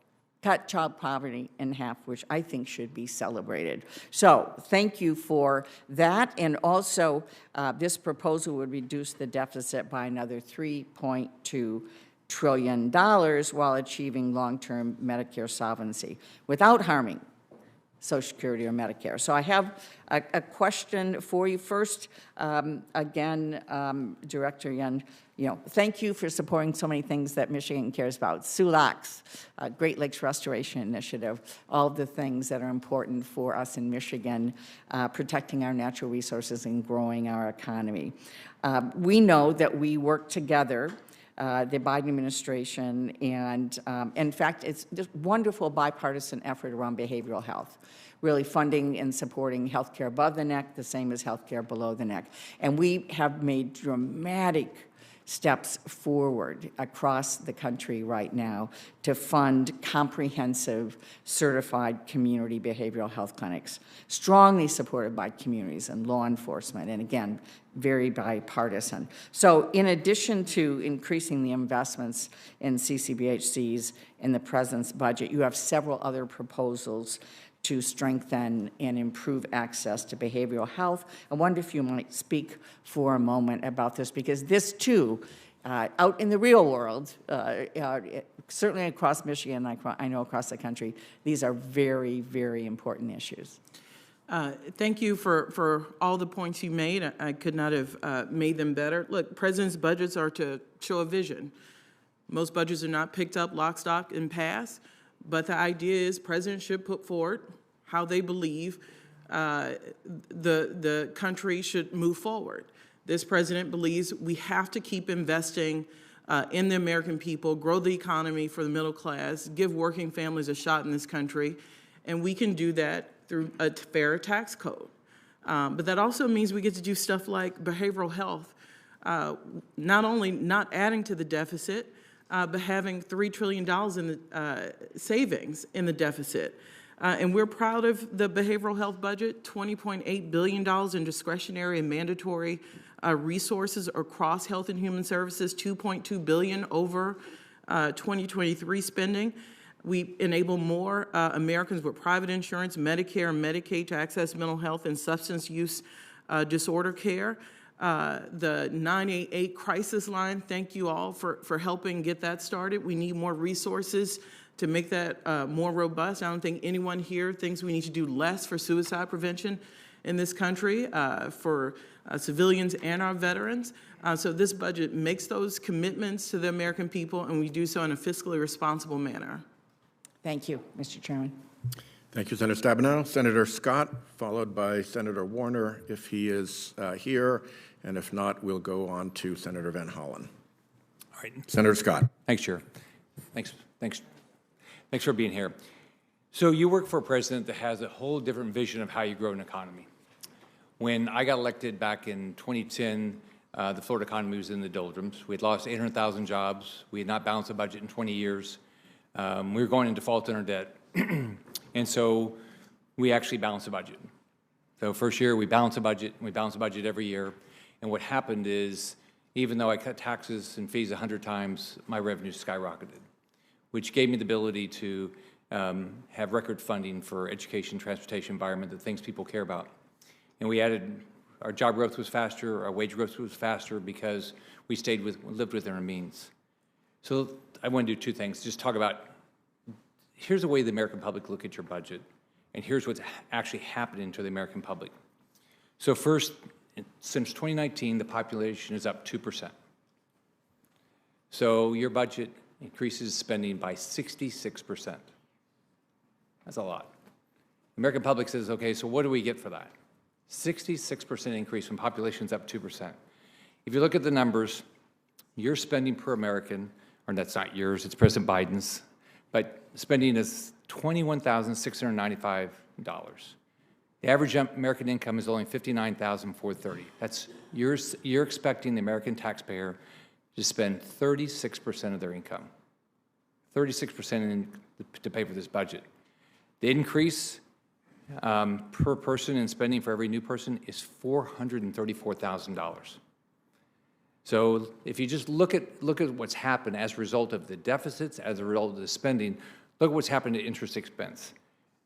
cut child poverty in half, which I think should be celebrated. So thank you for that. And also, this proposal would reduce the deficit by another $3.2 trillion while achieving long-term Medicare solvency without harming Social Security or Medicare. So I have a question for you. First, again, Director Young, thank you for supporting so many things that Michigan cares about. SULACs, Great Lakes Restoration Initiative, all the things that are important for us in Michigan, protecting our natural resources and growing our economy. We know that we work together, the Biden administration, and in fact, it's just wonderful bipartisan effort around behavioral health, really funding and supporting health care above the neck, the same as health care below the neck. And we have made dramatic steps forward across the country right now to fund comprehensive certified community behavioral health clinics, strongly supported by communities and law enforcement, and again, very bipartisan. So in addition to increasing the investments in CCBHCs in the president's budget, you have several other proposals to strengthen and improve access to behavioral health. I wonder if you might speak for a moment about this, because this too, out in the real world, certainly across Michigan, I know across the country, these are very, very important issues. Thank you for all the points you made. I could not have made them better. Look, president's budgets are to show a vision. Most budgets are not picked up lock, stock, and pass, but the idea is presidents should put forward how they believe the country should move forward. This president believes we have to keep investing in the American people, grow the economy for the middle class, give working families a shot in this country, and we can do that through a fair tax code. But that also means we get to do stuff like behavioral health, not only not adding to the deficit, but having $3 trillion in the savings in the deficit. And we're proud of the behavioral health budget, $20.8 billion in discretionary and mandatory resources across health and human services, $2.2 billion over 2023 spending. We enable more Americans with private insurance, Medicare and Medicaid to access mental health and substance use disorder care. The 988 crisis line, thank you all for helping get that started. We need more resources to make that more robust. I don't think anyone here thinks we need to do less for suicide prevention in this country for civilians and our veterans. So this budget makes those commitments to the American people, and we do so in a fiscally responsible manner. Thank you, Mr. Chairman. Thank you, Senator Stabenow. Senator Scott, followed by Senator Warner, if he is here, and if not, we'll go on to Senator Van Hollen. All right. Senator Scott. Thanks, Chair. Thanks for being here. So you work for a president that has a whole different vision of how you grow an economy. When I got elected back in 2010, the Florida economy was in the doldrums. We had lost 800,000 jobs. We had not balanced the budget in 20 years. We were going in default in our debt. And so we actually balanced the budget. So first year, we balanced the budget. We balanced the budget every year. And what happened is, even though I cut taxes and fees 100 times, my revenue skyrocketed, which gave me the ability to have record funding for education, transportation, environment, the things people care about. And we added, our job growth was faster, our wage growth was faster because we lived within our means. So I want to do two things. Just talk about, here's the way the American public look at your budget, and here's what's actually happening to the American public. So first, since 2019, the population is up 2%. So your budget increases spending by 66%. That's a lot. The American public says, okay, so what do we get for that? 66% increase when population's up 2%. If you look at the numbers, your spending per American, or that's not yours, it's President Biden's, but spending is $21,695. The average American income is only $59,430. That's you're expecting the American taxpayer to spend 36% of their income, 36% to pay for this budget. The increase per person in spending for every new person is $434,000. So if you just look at what's happened as a result of the deficits, as a result of the spending, look at what's happened to interest expense.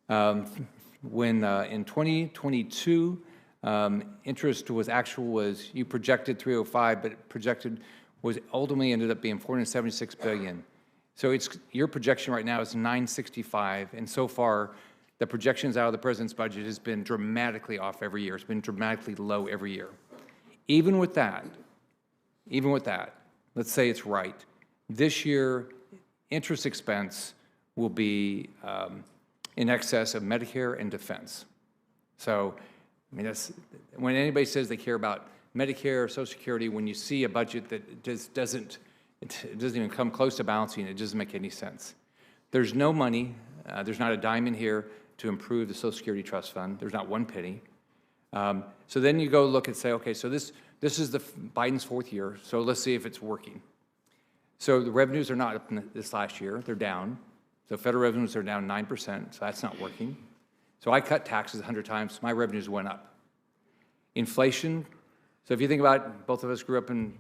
When in 2022, interest was you projected 305, but projected was ultimately ended up being 476 billion. So your projection right now is 965, and so far the projections out of the president's budget has been dramatically off every year. It's been dramatically low every year. Even with that, let's say it's right. This year, interest expense will be in excess of Medicare and defense. So, I mean, when anybody says they care about Medicare or Social Security, when you see a budget that just doesn't even come close to balancing, it doesn't make any sense. There's no money, there's not a dime in here to improve the Social Security Trust Fund. There's not one penny. So then you go look and say, okay, so this is Biden's 4th year, so let's see if it's working. So the revenues are not up this last year, they're down. So federal revenues are down 9%, so that's not working. So I cut taxes 100 times, my revenues went up. Inflation, so if you think about, both of us grew up in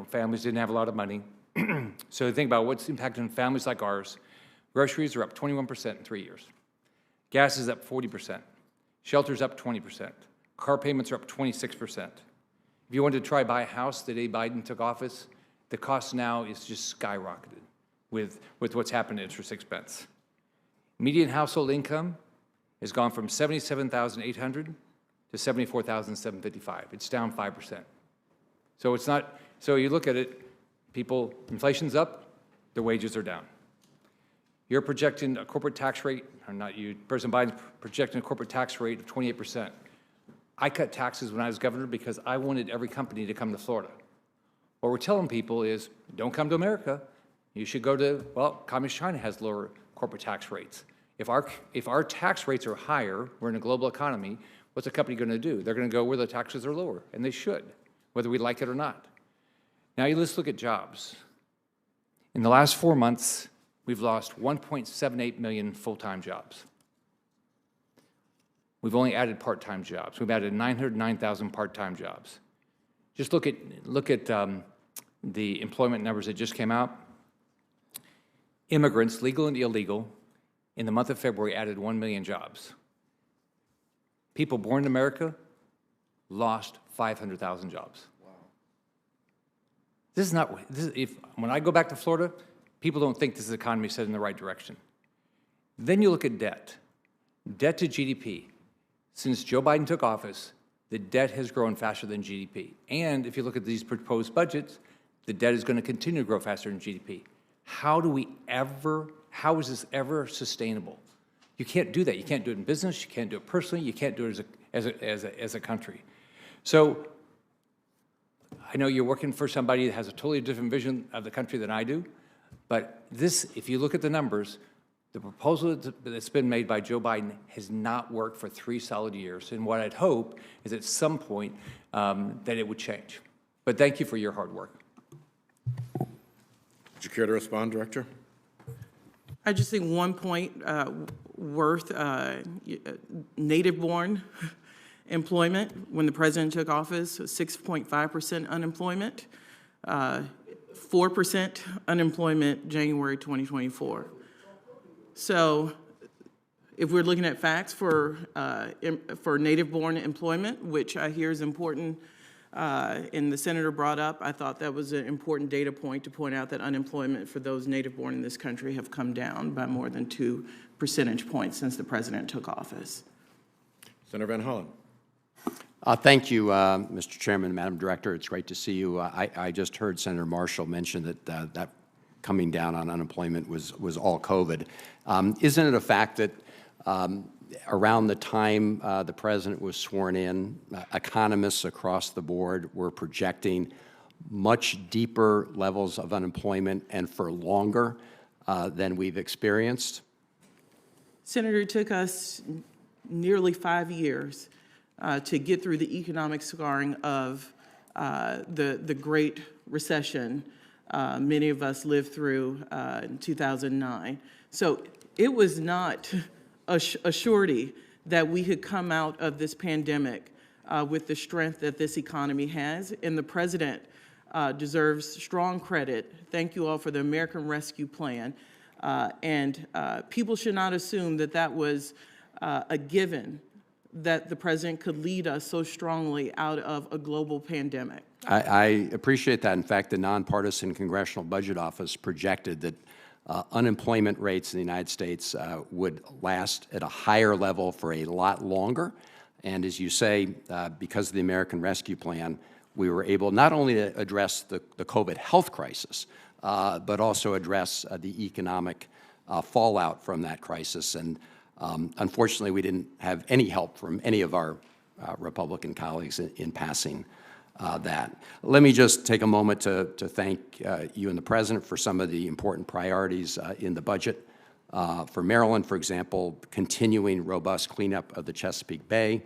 families didn't have a lot of money. So think about what's impacting families like ours. Groceries are up 21% in 3 years. Gas is up 40%. Shelter's up 20%. Car payments are up 26%. If you wanted to try buy a house the day Biden took office, the cost now is just skyrocketed with what's happened to interest expense. Median household income has gone from $77,800 to $74,755. It's down 5%. So it's not, so you look at it, inflation's up, their wages are down. You're projecting a corporate tax rate, or not you, President Biden's projecting a corporate tax rate of 28%. I cut taxes when I was governor because I wanted every company to come to Florida. What we're telling people is, don't come to America. You should go to, well, Communist China has lower corporate tax rates. If our tax rates are higher, we're in a global economy, what's a company going to do? They're going to go where the taxes are lower, and they should, whether we like it or not. Now let's look at jobs. In the last 4 months, we've lost 1.78 million full-time jobs. We've only added part-time jobs. We've added 909,000 part-time jobs. Just look at the employment numbers that just came out. Immigrants, legal and illegal, in the month of February added 1 million jobs. People born in America lost 500,000 jobs. Wow. When I go back to Florida, people don't think this economy is headed in the right direction. Then you look at debt. Debt to GDP. Since Joe Biden took office, the debt has grown faster than GDP. And if you look at these proposed budgets, the debt is going to continue to grow faster than GDP. How is this ever sustainable? You can't do that. You can't do it in business. You can't do it personally. You can't do it as a country. So I know you're working for somebody that has a totally different vision of the country than I do, but if you look at the numbers, the proposal that's been made by Joe Biden has not worked for 3 solid years. And what I'd hope is at some point that it would change. But thank you for your hard work. Would you care to respond, Director? I just think one point worth native-born employment. When the president took office, 6.5% unemployment, 4% unemployment January 2024. So if we're looking at facts for native-born employment, which I hear is important, and the senator brought up, I thought that was an important data point to point out that unemployment for those native-born in this country have come down by more than 2 percentage points since the president took office. Senator Van Hollen. Thank you, Mr. Chairman, Madam Director. It's great to see you. I just heard Senator Marshall mention that that coming down on unemployment was all COVID. Isn't it a fact that around the time the president was sworn in, economists across the board were projecting much deeper levels of unemployment and for longer than we've experienced? Senator, it took us nearly 5 years to get through the economic scarring of the Great Recession many of us lived through in 2009. So it was not a surety that we could come out of this pandemic with the strength that this economy has. And the president deserves strong credit. Thank you all for the American Rescue Plan. And people should not assume that that was a given, that the president could lead us so strongly out of a global pandemic. I appreciate that. In fact, the Nonpartisan Congressional Budget Office projected that unemployment rates in the United States would last at a higher level for a lot longer. And as you say, because of the American Rescue Plan, we were able not only to address the COVID health crisis, but also address the economic fallout from that crisis. And unfortunately, we didn't have any help from any of our Republican colleagues in passing that. Let me just take a moment to thank you and the President for some of the important priorities in the budget. For Maryland, for example, continuing robust cleanup of the Chesapeake Bay,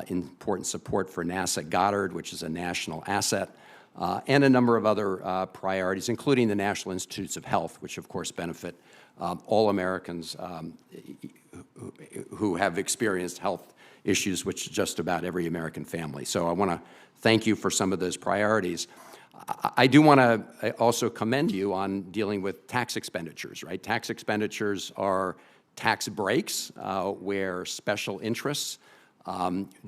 important support for NASA Goddard, which is a national asset, and a number of other priorities, including the National Institutes of Health, which of course benefit all Americans who have experienced health issues, which is just about every American family. So I want to thank you for some of those priorities. I do want to also commend you on dealing with tax expenditures, right? Tax expenditures are tax breaks where special interests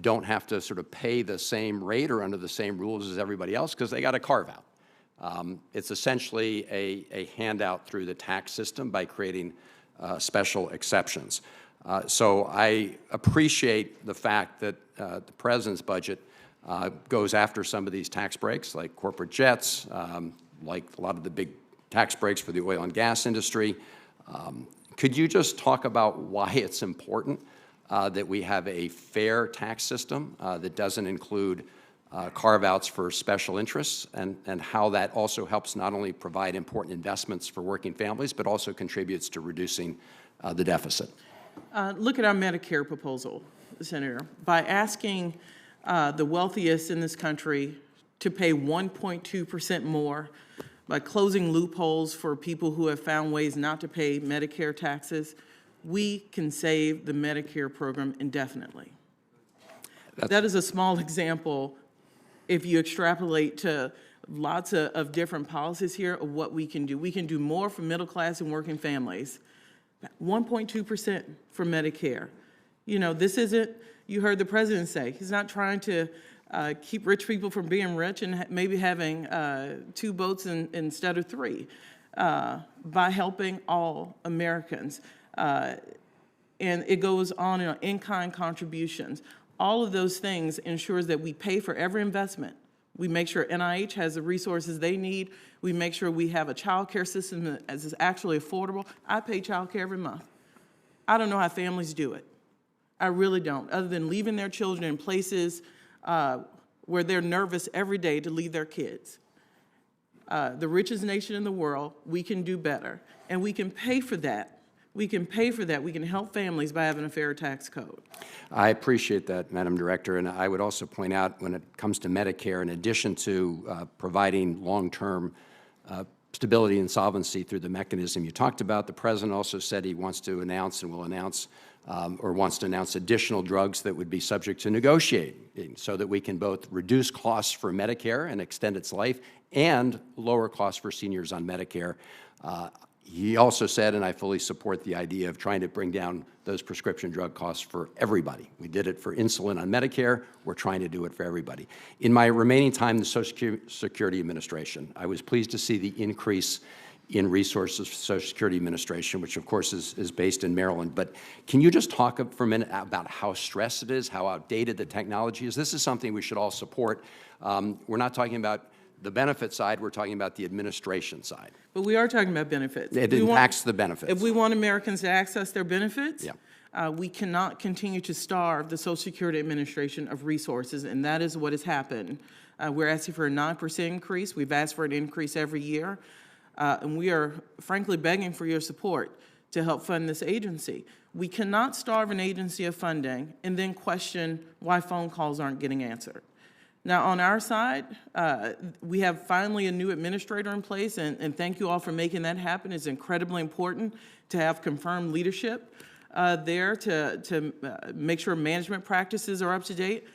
don't have to sort of pay the same rate or under the same rules as everybody else because they got a carve out. It's essentially a handout through the tax system by creating special exceptions. So I appreciate the fact that the President's budget goes after some of these tax breaks, like corporate jets, like a lot of the big tax breaks for the oil and gas industry. Could you just talk about why it's important that we have a fair tax system that doesn't include carve-outs for special interests, and how that also helps not only provide important investments for working families, but also contributes to reducing the deficit? Look at our Medicare proposal, Senator. By asking the wealthiest in this country to pay 1.2% more, by closing loopholes for people who have found ways not to pay Medicare taxes, we can save the Medicare program indefinitely. That is a small example, if you extrapolate to lots of different policies here, of what we can do. We can do more for middle class and working families. 1.2% for Medicare. You know, this isn't, you heard the president say, he's not trying to keep rich people from being rich and maybe having 2 boats instead of 3 by helping all Americans. And it goes on, you know, in-kind contributions. All of those things ensures that we pay for every investment. We make sure NIH has the resources they need. We make sure we have a child care system that is actually affordable. I pay child care every month. I don't know how families do it. I really don't, other than leaving their children in places where they're nervous every day to leave their kids. The richest nation in the world, we can do better. And we can pay for that. We can pay for that. We can help families by having a fair tax code. I appreciate that, Madam Director, and I would also point out when it comes to Medicare, in addition to providing long-term stability and solvency through the mechanism you talked about, the President also said he wants to announce and will announce or wants to announce additional drugs that would be subject to negotiating so that we can both reduce costs for Medicare and extend its life and lower costs for seniors on Medicare. He also said, and I fully support the idea of trying to bring down those prescription drug costs for everybody. We did it for insulin on Medicare. We're trying to do it for everybody. In my remaining time in the Social Security Administration, I was pleased to see the increase in resources for Social Security Administration, which of course is based in Maryland. But can you just talk for a minute about how stressed it is, how outdated the technology is? This is something we should all support. We're not talking about the benefit side, we're talking about the administration side. But we are talking about benefits. It impacts the benefits. If we want Americans to access their benefits, yeah. We cannot continue to starve the Social Security Administration of resources, and that is what has happened We're asking for a 9% increase. We've asked for an increase every year. And we are frankly begging for your support to help fund this agency. We cannot starve an agency of funding and then question why phone calls aren't getting answered. Now, on our side, we have finally a new administrator in place, and thank you all for making that happen. It's incredibly important to have confirmed leadership there to make sure management practices are up to date.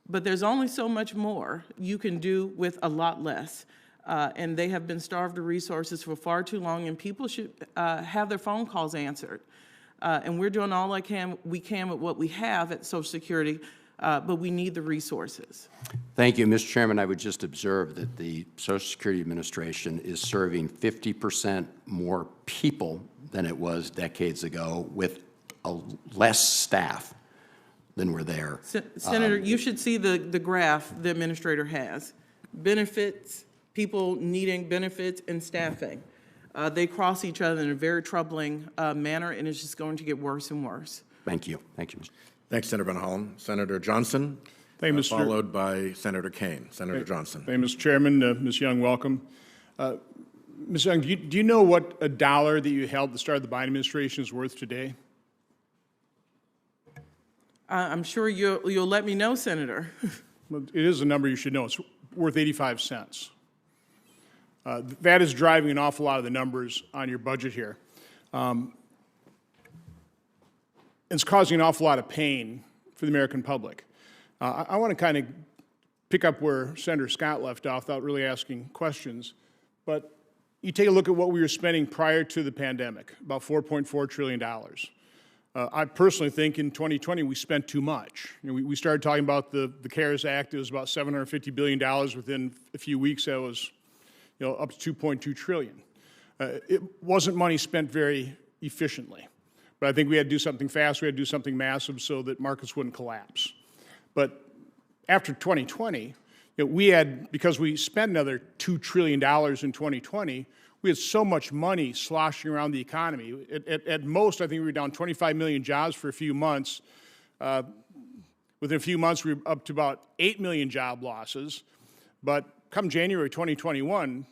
But there's only so much more you can do with a lot less. And they have been starved of resources for far too long, and people should have their phone calls answered. And we're doing all we can with what we have at Social Security, but we need the resources. Thank you, Mr. Chairman. I would just observe that the Social Security Administration is serving 50% more people than it was decades ago with less staff than were there. Senator, you should see the graph the administrator has. Benefits, people needing benefits, and staffing. They cross each other in a very troubling manner, and it's just going to get worse and worse. Thank you. Thank you, Mr. Thanks, Senator Van Hollen. Senator Johnson, Thank you, Mr. followed by Senator Kaine. Senator Johnson. Thank you, Mr. Chairman. Ms. Young, welcome. Ms. Young, do you know what a dollar that you held at the start of the Biden administration is worth today? I'm sure you'll let me know, Senator. Well, it is a number you should know. It's worth 85 cents. That is driving an awful lot of the numbers on your budget here. It's causing an awful lot of pain for the American public. I want to kind of pick up where Senator Scott left off without really asking questions. But you take a look at what we were spending prior to the pandemic, about $4.4 trillion. I personally think in 2020 we spent too much. You know, we started talking about the CARES Act. It was about $750 billion. Within a few weeks, that was up to $2.2 trillion. It wasn't money spent very efficiently. But I think we had to do something fast. We had to do something massive so that markets wouldn't collapse. But after 2020, we had, because we spent another $2 trillion in 2020, we had so much money sloshing around the economy. At most, I think we were down 25 million jobs for a few months. Within a few months, we were up to about 8 million job losses. But come January 2021,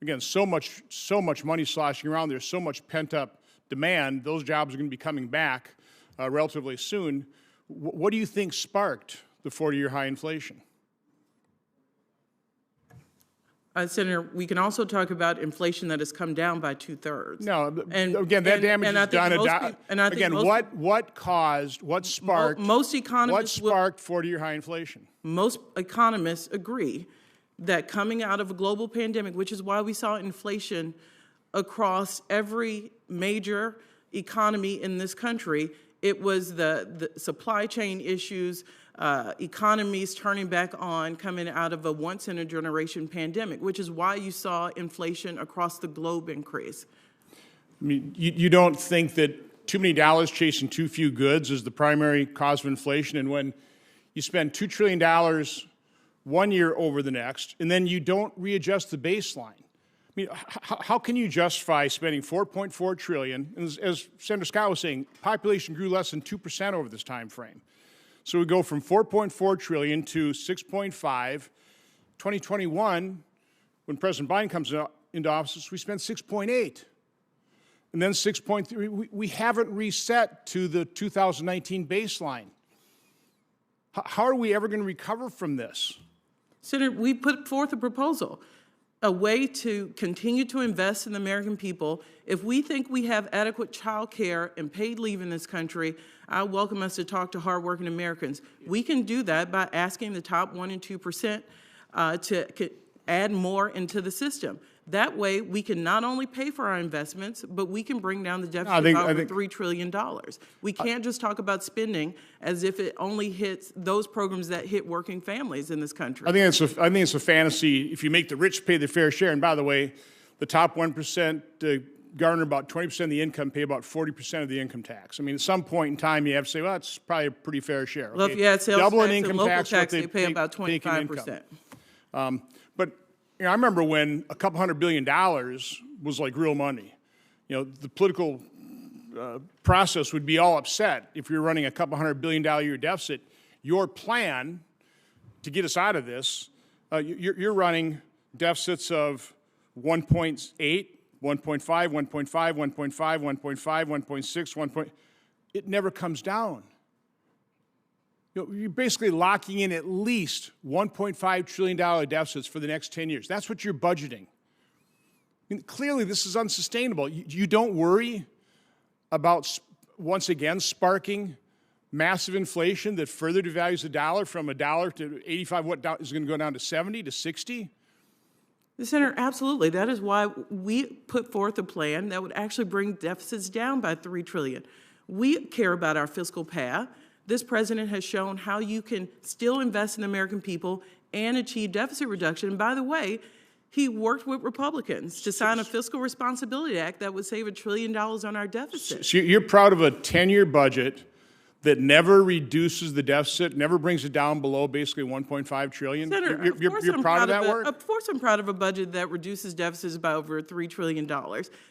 again, so much money sloshing around. There's so much pent-up demand. Those jobs are going to be coming back relatively soon. What do you think sparked the 40-year high inflation? Senator, we can also talk about inflation that has come down by 2/3. No, again, that damage is done. Again, what sparked 40-year high inflation? Most economists agree that coming out of a global pandemic, which is why we saw inflation across every major economy in this country, it was the supply chain issues, economies turning back on, coming out of a once-in-a-generation pandemic, which is why you saw inflation across the globe increase. I mean, you don't think that too many dollars chasing too few goods is the primary cause of inflation? And when you spend $2 trillion 1 year over the next, and then you don't readjust the baseline, I mean, how can you justify spending $4.4 trillion? And as Senator Scott was saying, population grew less than 2% over this time frame. So we go from $4.4 trillion to 6.5. 2021, when President Biden comes into office, we spent 6.8. And then 6.3. We haven't reset to the 2019 baseline. How are we ever going to recover from this? Senator, we put forth a proposal, a way to continue to invest in the American people. If we think we have adequate child care and paid leave in this country, I welcome us to talk to hardworking Americans. We can do that by asking the top 1% and 2% to add more into the system. That way, we can not only pay for our investments, but we can bring down the deficit by over $3 trillion. We can't just talk about spending as if it only hits those programs that hit working families in this country. I think it's a fantasy. If you make the rich pay their fair share, and by the way, the top 1% garner about 20% of the income, pay about 40% of the income tax. I mean, at some point in time, you have to say, well, that's probably a pretty fair share. Okay? Well, if you add sales Double tax an income and local tax, they pay about 25%. But I remember when a couple $100 billion was like real money. The political process would be all upset if you're running a couple $100 billion a year deficit. Your plan to get us out of this You're running deficits of 1.8, 1.5, 1.5, 1.5, 1.5, 1.6, 1. It never comes down. You're basically locking in at least $1.5 trillion deficits for the next 10 years. That's what you're budgeting. I mean, clearly, this is unsustainable. You don't worry about, once again, sparking massive inflation that further devalues the dollar from $1 to 85. What is going to go down to 70 to 60? Senator, absolutely. That is why we put forth a plan that would actually bring deficits down by $3 trillion. We care about our fiscal path. This president has shown how you can still invest in the American people and achieve deficit reduction. And by the way, he worked with Republicans to sign a Fiscal Responsibility Act that would save $1 trillion on our deficit. So you're proud of a 10-year budget that never reduces the deficit, never brings it down below basically 1.5 trillion? Senator, you're proud of that work? Of course I'm proud of a budget that reduces deficits by over $3 trillion,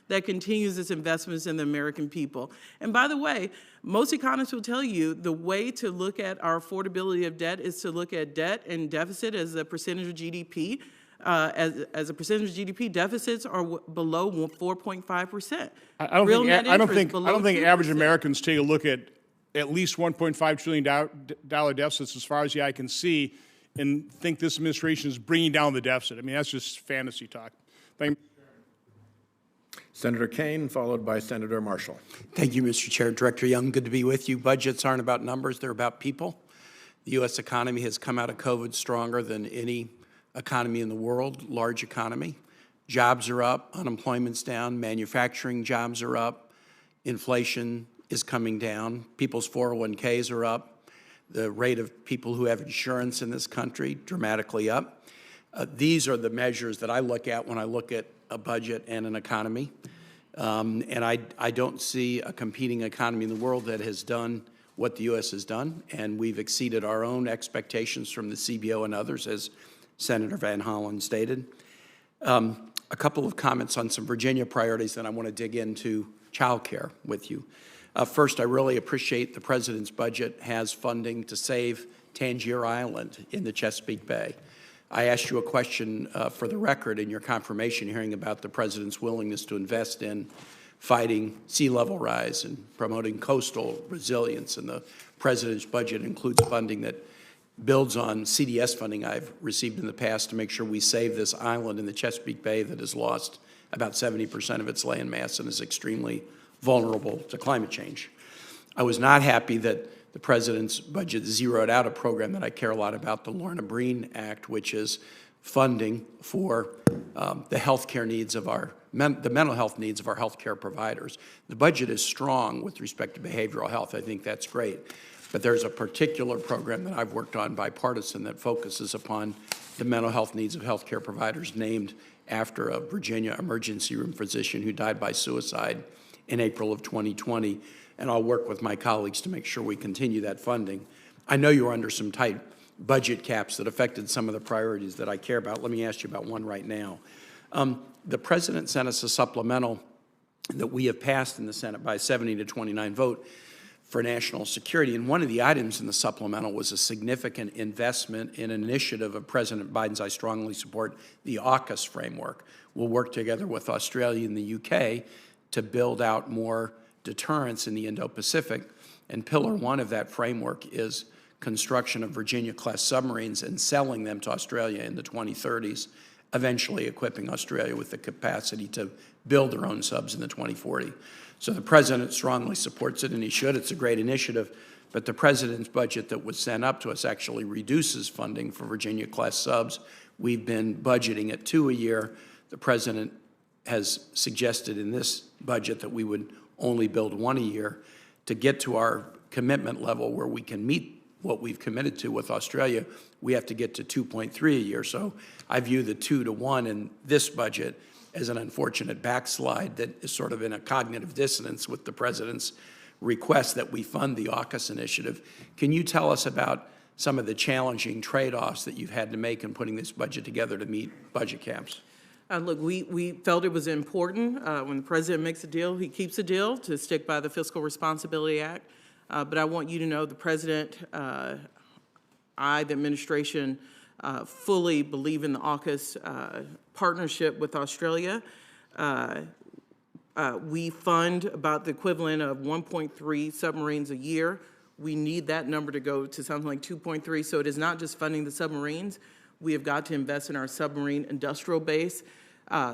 that continues its investments in the American people. And by the way, most economists will tell you the way to look at our affordability of debt is to look at debt and deficit as a percentage of GDP. As a percentage of GDP, deficits are below 4.5%. I don't think average Americans take a look at least $1.5 trillion deficits as far as the eye can see and think this administration is bringing down the deficit. I mean, that's just fantasy talk. Thank you. Senator Kaine, followed by Senator Marshall. Thank you, Mr. Chair. Director Young, good to be with you. Budgets aren't about numbers, they're about people. The U.S. economy has come out of COVID stronger than any economy in the world, large economy. Jobs are up, unemployment's down, manufacturing jobs are up, inflation is coming down, people's 401ks are up, the rate of people who have insurance in this country dramatically up. These are the measures that I look at when I look at a budget and an economy. And I don't see a competing economy in the world that has done what the U.S. has done, and we've exceeded our own expectations from the CBO and others, as Senator Van Hollen stated. A couple of comments on some Virginia priorities, then I want to dig into child care with you. First, I really appreciate the President's budget has funding to save Tangier Island in the Chesapeake Bay. I asked you a question for the record in your confirmation hearing about the President's willingness to invest in fighting sea level rise and promoting coastal resilience, and the President's budget includes funding that builds on CDS funding I've received in the past to make sure we save this island in the Chesapeake Bay that has lost about 70% of its land mass and is extremely vulnerable to climate change. I was not happy that the President's budget zeroed out a program that I care a lot about, the Lorna Breen Act, which is funding for the health care needs of the mental health needs of our health care providers. The budget is strong with respect to behavioral health. I think that's great. But there's a particular program that I've worked on, bipartisan, that focuses upon the mental health needs of health care providers, named after a Virginia emergency room physician who died by suicide in April of 2020, and I'll work with my colleagues to make sure we continue that funding. I know you're under some tight budget caps that affected some of the priorities that I care about. Let me ask you about one right now. The President sent us a supplemental that we have passed in the Senate by 70 to 29 vote for national security, and one of the items in the supplemental was a significant investment in an initiative of President Biden's. I strongly support the AUKUS framework. We'll work together with Australia and the UK to build out more deterrence in the Indo-Pacific, and pillar one of that framework is construction of Virginia-class submarines and selling them to Australia in the 2030s, eventually equipping Australia with the capacity to build their own subs in the 2040. So the President strongly supports it, and he should. It's a great initiative, but the President's budget that was sent up to us actually reduces funding for Virginia-class subs. We've been budgeting at 2 a year. The President has suggested in this budget that we would only build 1 a year. To get to our commitment level where we can meet what we've committed to with Australia, we have to get to 2.3 a year. So I view the 2 to 1 in this budget as an unfortunate backslide that is sort of in a cognitive dissonance with the President's request that we fund the AUKUS initiative. Can you tell us about some of the challenging trade-offs that you've had to make in putting this budget together to meet budget caps? Look, we felt it was important when the President makes a deal, he keeps a deal, to stick by the Fiscal Responsibility Act. But I want you to know the President, the administration, fully believe in the AUKUS partnership with Australia. We fund about the equivalent of 1.3 submarines a year. We need that number to go to something like 2.3, so it is not just funding the submarines. We have got to invest in our submarine industrial base.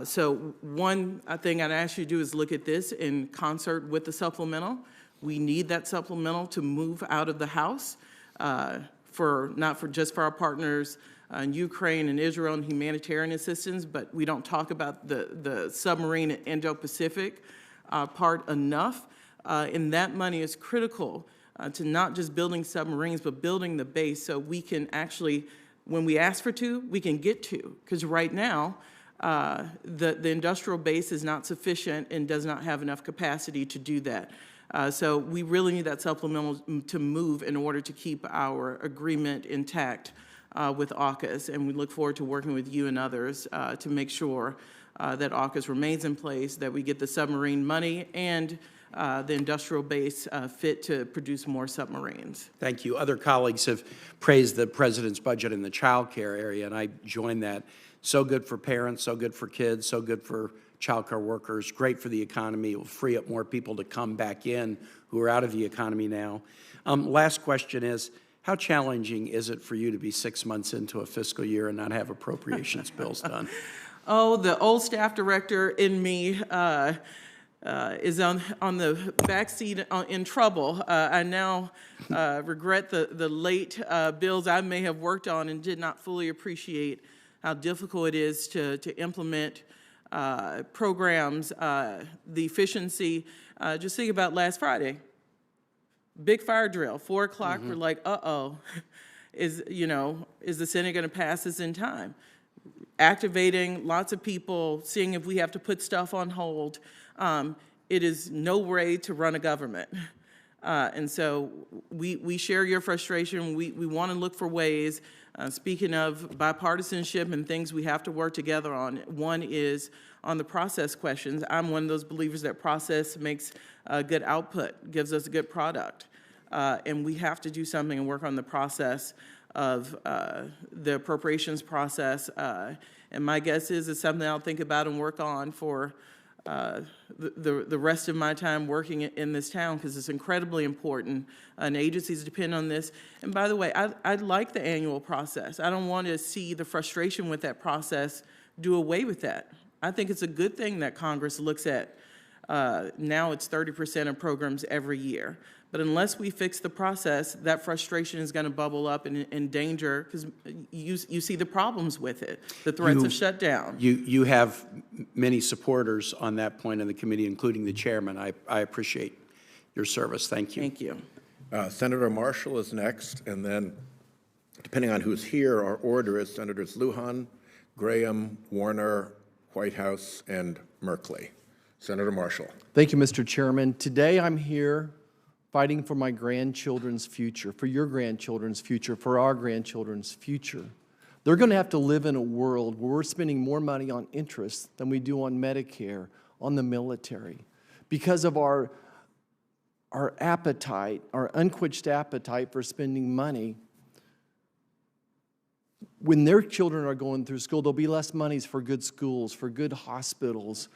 So one thing I'd ask you to do is look at this in concert with the supplemental. We need that supplemental to move out of the House, not just for our partners in Ukraine and Israel and humanitarian assistance, but we don't talk about the submarine and Indo-Pacific part enough. And that money is critical to not just building submarines, but building the base so we can actually, when we ask for two, we can get two. Because right now, the industrial base is not sufficient and does not have enough capacity to do that. So we really need that supplemental to move in order to keep our agreement intact with AUKUS, and we look forward to working with you and others to make sure that AUKUS remains in place, that we get the submarine money and the industrial base fit to produce more submarines. Thank you. Other colleagues have praised the president's budget in the child care area, and I join that. So good for parents, so good for kids, so good for child care workers, great for the economy. It will free up more people to come back in who are out of the economy now. Last question is, how challenging is it for you to be 6 months into a fiscal year and not have appropriations bills done? Oh, the old staff director in me is on the back seat in trouble. I now regret the late bills I may have worked on and did not fully appreciate how difficult it is to implement programs, the efficiency. Just think about last Friday. Big fire drill, 4 o'clock, we're like, uh-oh, is the Senate gonna pass this in time? Activating lots of people, seeing if we have to put stuff on hold. It is no way to run a government. And so we share your frustration. We wanna look for ways. Speaking of bipartisanship and things we have to work together on, one is on the process questions. I'm one of those believers that process makes a good output, gives us a good product. And we have to do something and work on the process of the appropriations process. And my guess is it's something I'll think about and work on for the rest of my time working in this town, because it's incredibly important, and agencies depend on this. And by the way, I like the annual process. I don't want to see the frustration with that process do away with that. I think it's a good thing that Congress looks at, now it's 30% of programs every year. But unless we fix the process, that frustration is going to bubble up and endanger, because you see the problems with it, the threats of shutdown. You have many supporters on that point in the committee, including the chairman. I appreciate your service. Thank you. Thank you. Senator Marshall is next, and then, depending on who's here, our order is Senators Luhan, Graham, Warner, Whitehouse, and Merkley. Senator Marshall. Thank you, Mr. Chairman. Today I'm here fighting for my grandchildren's future, for your grandchildren's future, for our grandchildren's future. They're going to have to live in a world where we're spending more money on interest than we do on Medicare, on the military, because of our appetite, our unquenched appetite for spending money. When their children are going through school, there'll be less monies for good schools, for good hospitals,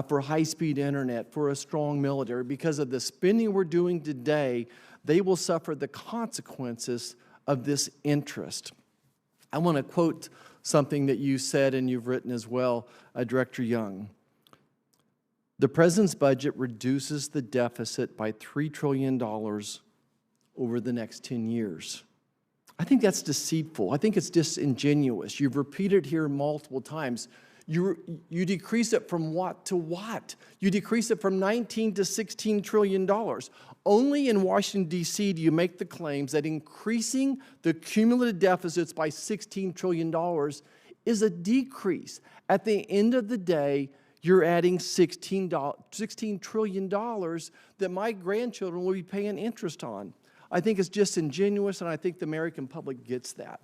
for high-speed internet, for a strong military. Because of the spending we're doing today, they will suffer the consequences of this interest. I want to quote something that you said and you've written as well, Director Young. The president's budget reduces the deficit by $3 trillion over the next 10 years. I think that's deceitful. I think it's disingenuous. You've repeated here multiple times. You decrease it from what to what? You decrease it from $19 to $16 trillion. Only in Washington, D.C. do you make the claims that increasing the cumulative deficits by $16 trillion is a decrease. At the end of the day, you're adding $16 trillion that my grandchildren will be paying interest on. I think it's disingenuous, and I think the American public gets that.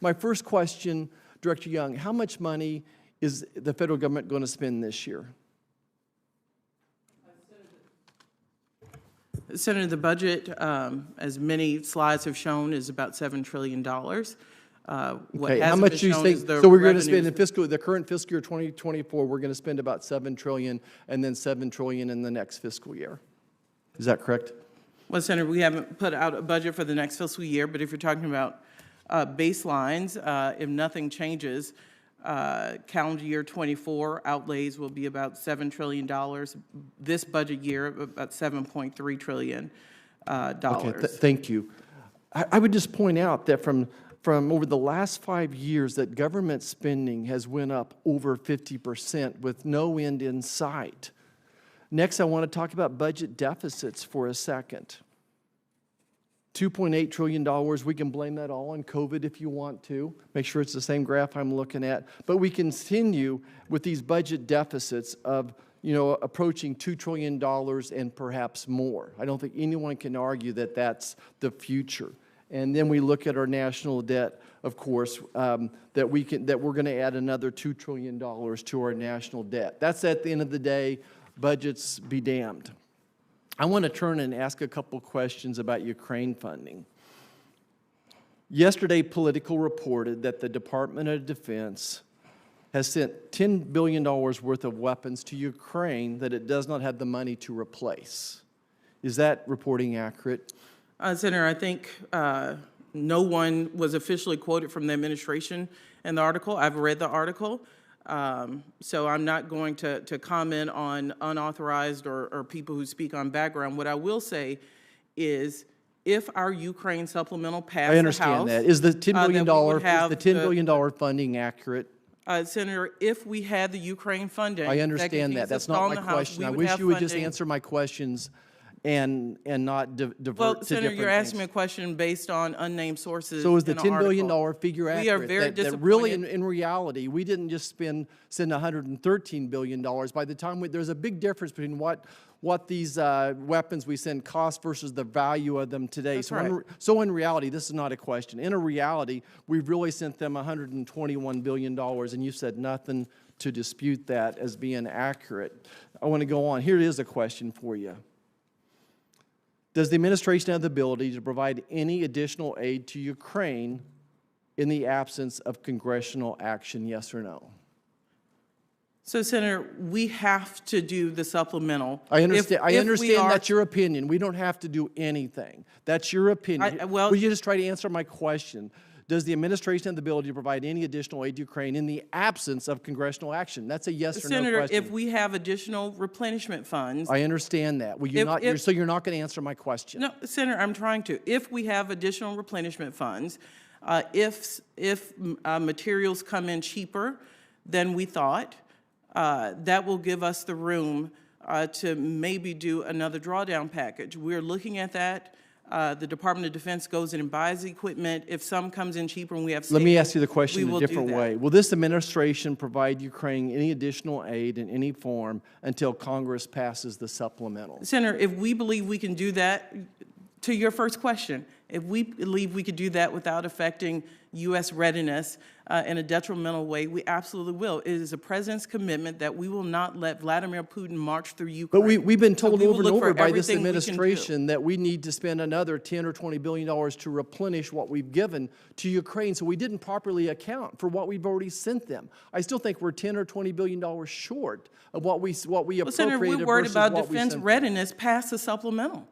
My first question, Director Young, how much money is the federal government going to spend this year? Senator, the budget, as many slides have shown, is about $7 trillion. What Okay, how hasn't much been do you shown think, is the so we're going to spend revenues. in the current fiscal year 2024, we're going to spend about $7 trillion and then $7 trillion in the next fiscal year. Is that correct? Well, Senator, we haven't put out a budget for the next fiscal year, but if you're talking about baselines, if nothing changes, calendar year 24 outlays will be about $7 trillion. This budget year, about $7.3 trillion. Okay, thank you. I would just point out that from over the last 5 years, that government spending has went up over 50% with no end in sight. Next, I want to talk about budget deficits for a second. $2.8 trillion, we can blame that all on COVID if you want to. Make sure it's the same graph I'm looking at. But we continue with these budget deficits of, approaching $2 trillion and perhaps more. I don't think anyone can argue that that's the future. And then we look at our national debt, of course, that we're going to add another $2 trillion to our national debt. That's at the end of the day, budgets be damned. I want to turn and ask a couple questions about Ukraine funding. Yesterday, Politico reported that the Department of Defense has sent $10 billion worth of weapons to Ukraine that it does not have the money to replace. Is that reporting accurate? Senator, I think no one was officially quoted from the administration in the article. I've read the article. So I'm not going to comment on unauthorized or people who speak on background. What I will say is if our Ukraine supplemental passed I understand the House, that. Is the $10 billion funding accurate? Senator, if we had the Ukraine funding, I understand that. That's not my question. I wish you would just answer my questions and not divert well, to Senator, different you're asking me things. a question based on unnamed sources. So is the in $10 billion article. figure accurate? We are very that really, disappointed. in reality, we didn't just send $113 billion. By the time there's a big difference between what these weapons we send cost versus the value of them today. That's right. So in reality, this is not a question. In a reality, we've really sent them $121 billion, and you said nothing to dispute that as being accurate. I want to go on. Here is a question for you. Does the administration have the ability to provide any additional aid to Ukraine in the absence of congressional action, yes or no? So, Senator, we have to do the supplemental. I understand. I understand that's your. your opinion. We don't have to do anything. That's your opinion. Will you just try to answer my question? Does the administration have the ability to provide any additional aid to Ukraine in the absence of congressional action? That's a yes or no Senator, question. if we have additional replenishment funds. I understand that. Will you not? So you're not going to answer my question? No, Senator, I'm trying to. If we have additional replenishment funds, if materials come in cheaper than we thought, that will give us the room to maybe do another drawdown package. We're looking at that. The Department of Defense goes in and buys equipment. If some comes in cheaper and we have savings, let me ask you the question in a different do that. way. Will this administration provide Ukraine any additional aid in any form until Congress passes the supplemental? Senator, if we believe we can do that, to your first question, if we believe we could do that without affecting U.S. readiness in a detrimental way, we absolutely will. It is the President's commitment that we will not let Vladimir Putin march through Ukraine. But we've been told over and over by this everything we can do. administration that we need to spend another $10 or $20 billion to replenish what we've given to Ukraine. So we didn't properly account for what we've already sent them. I still think we're $10 or $20 billion short of what we appropriated Well, Senator, we're worried versus about what we defense sent them. readiness past the supplemental.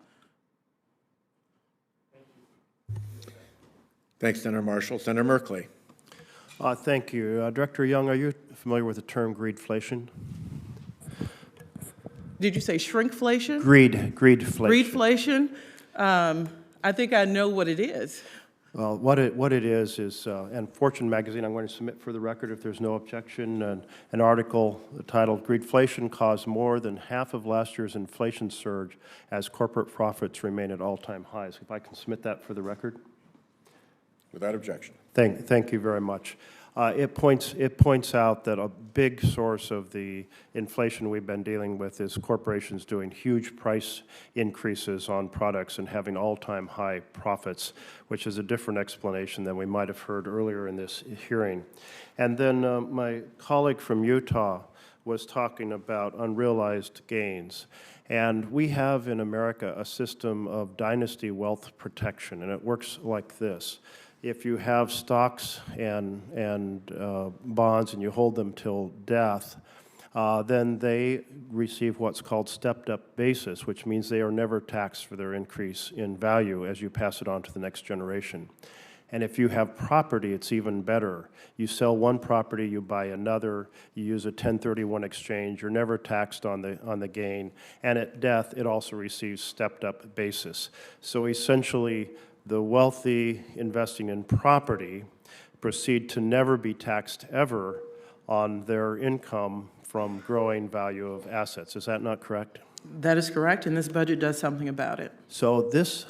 Thanks, Senator Marshall. Senator Merkley. Thank you. Director Young, are you familiar with the term greedflation? Did you say shrinkflation? Greedflation. Greedflation? I think I know what it is. Well, what it is, and Fortune magazine, I'm going to submit for the record if there's no objection, an article titled "Greedflation Caused More Than Half of Last Year's Inflation Surge as Corporate Profits Remain at All-Time Highs." If I can submit that for the record. Without objection. Thank you very much. It points out that a big source of the inflation we've been dealing with is corporations doing huge price increases on products and having all-time high profits, which is a different explanation than we might have heard earlier in this hearing. And then my colleague from Utah was talking about unrealized gains. And we have in America a system of dynasty wealth protection, and it works like this. if you have stocks and bonds and you hold them till death, then they receive what's called stepped-up basis, which means they are never taxed for their increase in value as you pass it on to the next generation. And if you have property, it's even better. You sell one property, you buy another, you use a 1031 exchange, you're never taxed on the gain, and at death, it also receives stepped-up basis. So essentially, the wealthy investing in property proceed to never be taxed ever on their income from growing value of assets. Is that not correct? That is correct, and this budget does something about it. So this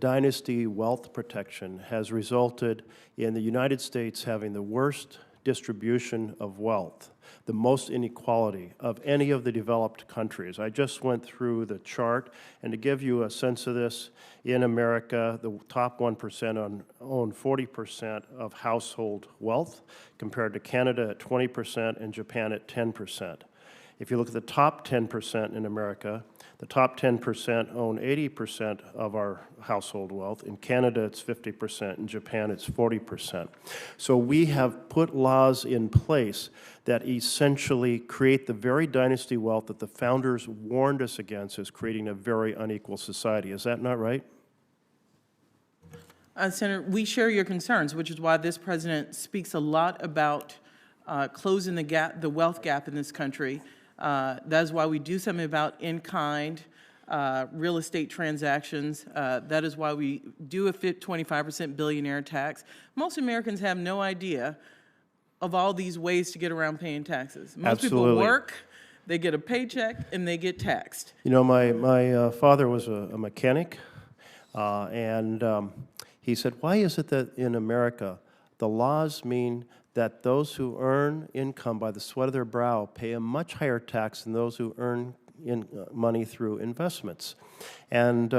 dynasty wealth protection has resulted in the United States having the worst distribution of wealth, the most inequality of any of the developed countries. I just went through the chart, and to give you a sense of this, in America, the top 1% own 40% of household wealth, compared to Canada at 20% and Japan at 10%. If you look at the top 10% in America, the top 10% own 80% of our household wealth. In Canada, it's 50%. In Japan, it's 40%. So we have put laws in place that essentially create the very dynasty wealth that the founders warned us against as creating a very unequal society. Is that not right? Senator, we share your concerns, which is why this president speaks a lot about closing the gap, the wealth gap in this country. That is why we do something about in-kind real estate transactions. That is why we do a 25% billionaire tax. Most Americans have no idea of all these ways to get around paying taxes. Most people work, they get a paycheck, and they get taxed. You know, my father was a mechanic, and he said, why is it that in America the laws mean that those who earn income by the sweat of their brow pay a much higher tax than those who earn money through investments? And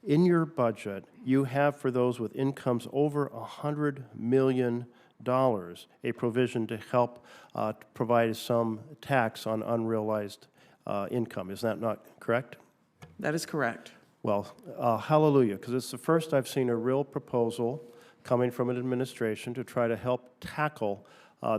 in your budget, you have for those with incomes over $100 million a provision to help provide some tax on unrealized income. Is that not correct? That is correct. Well, hallelujah, because it's the first I've seen a real proposal coming from an administration to try to help tackle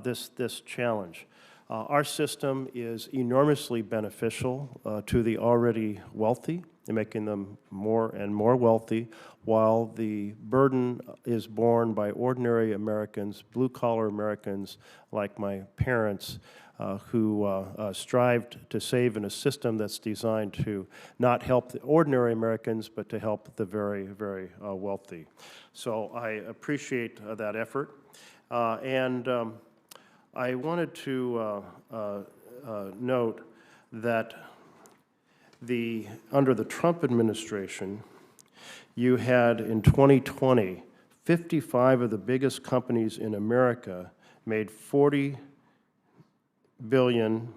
this challenge. Our system is enormously beneficial to the already wealthy, and making them more and more wealthy, while the burden is borne by ordinary Americans, blue-collar Americans like my parents, who strived to save in a system that's designed to not help the ordinary Americans, but to help the very, very wealthy. So I appreciate that effort. And I wanted to note that under the Trump administration, you had in 2020, 55 of the biggest companies in America made $40 billion,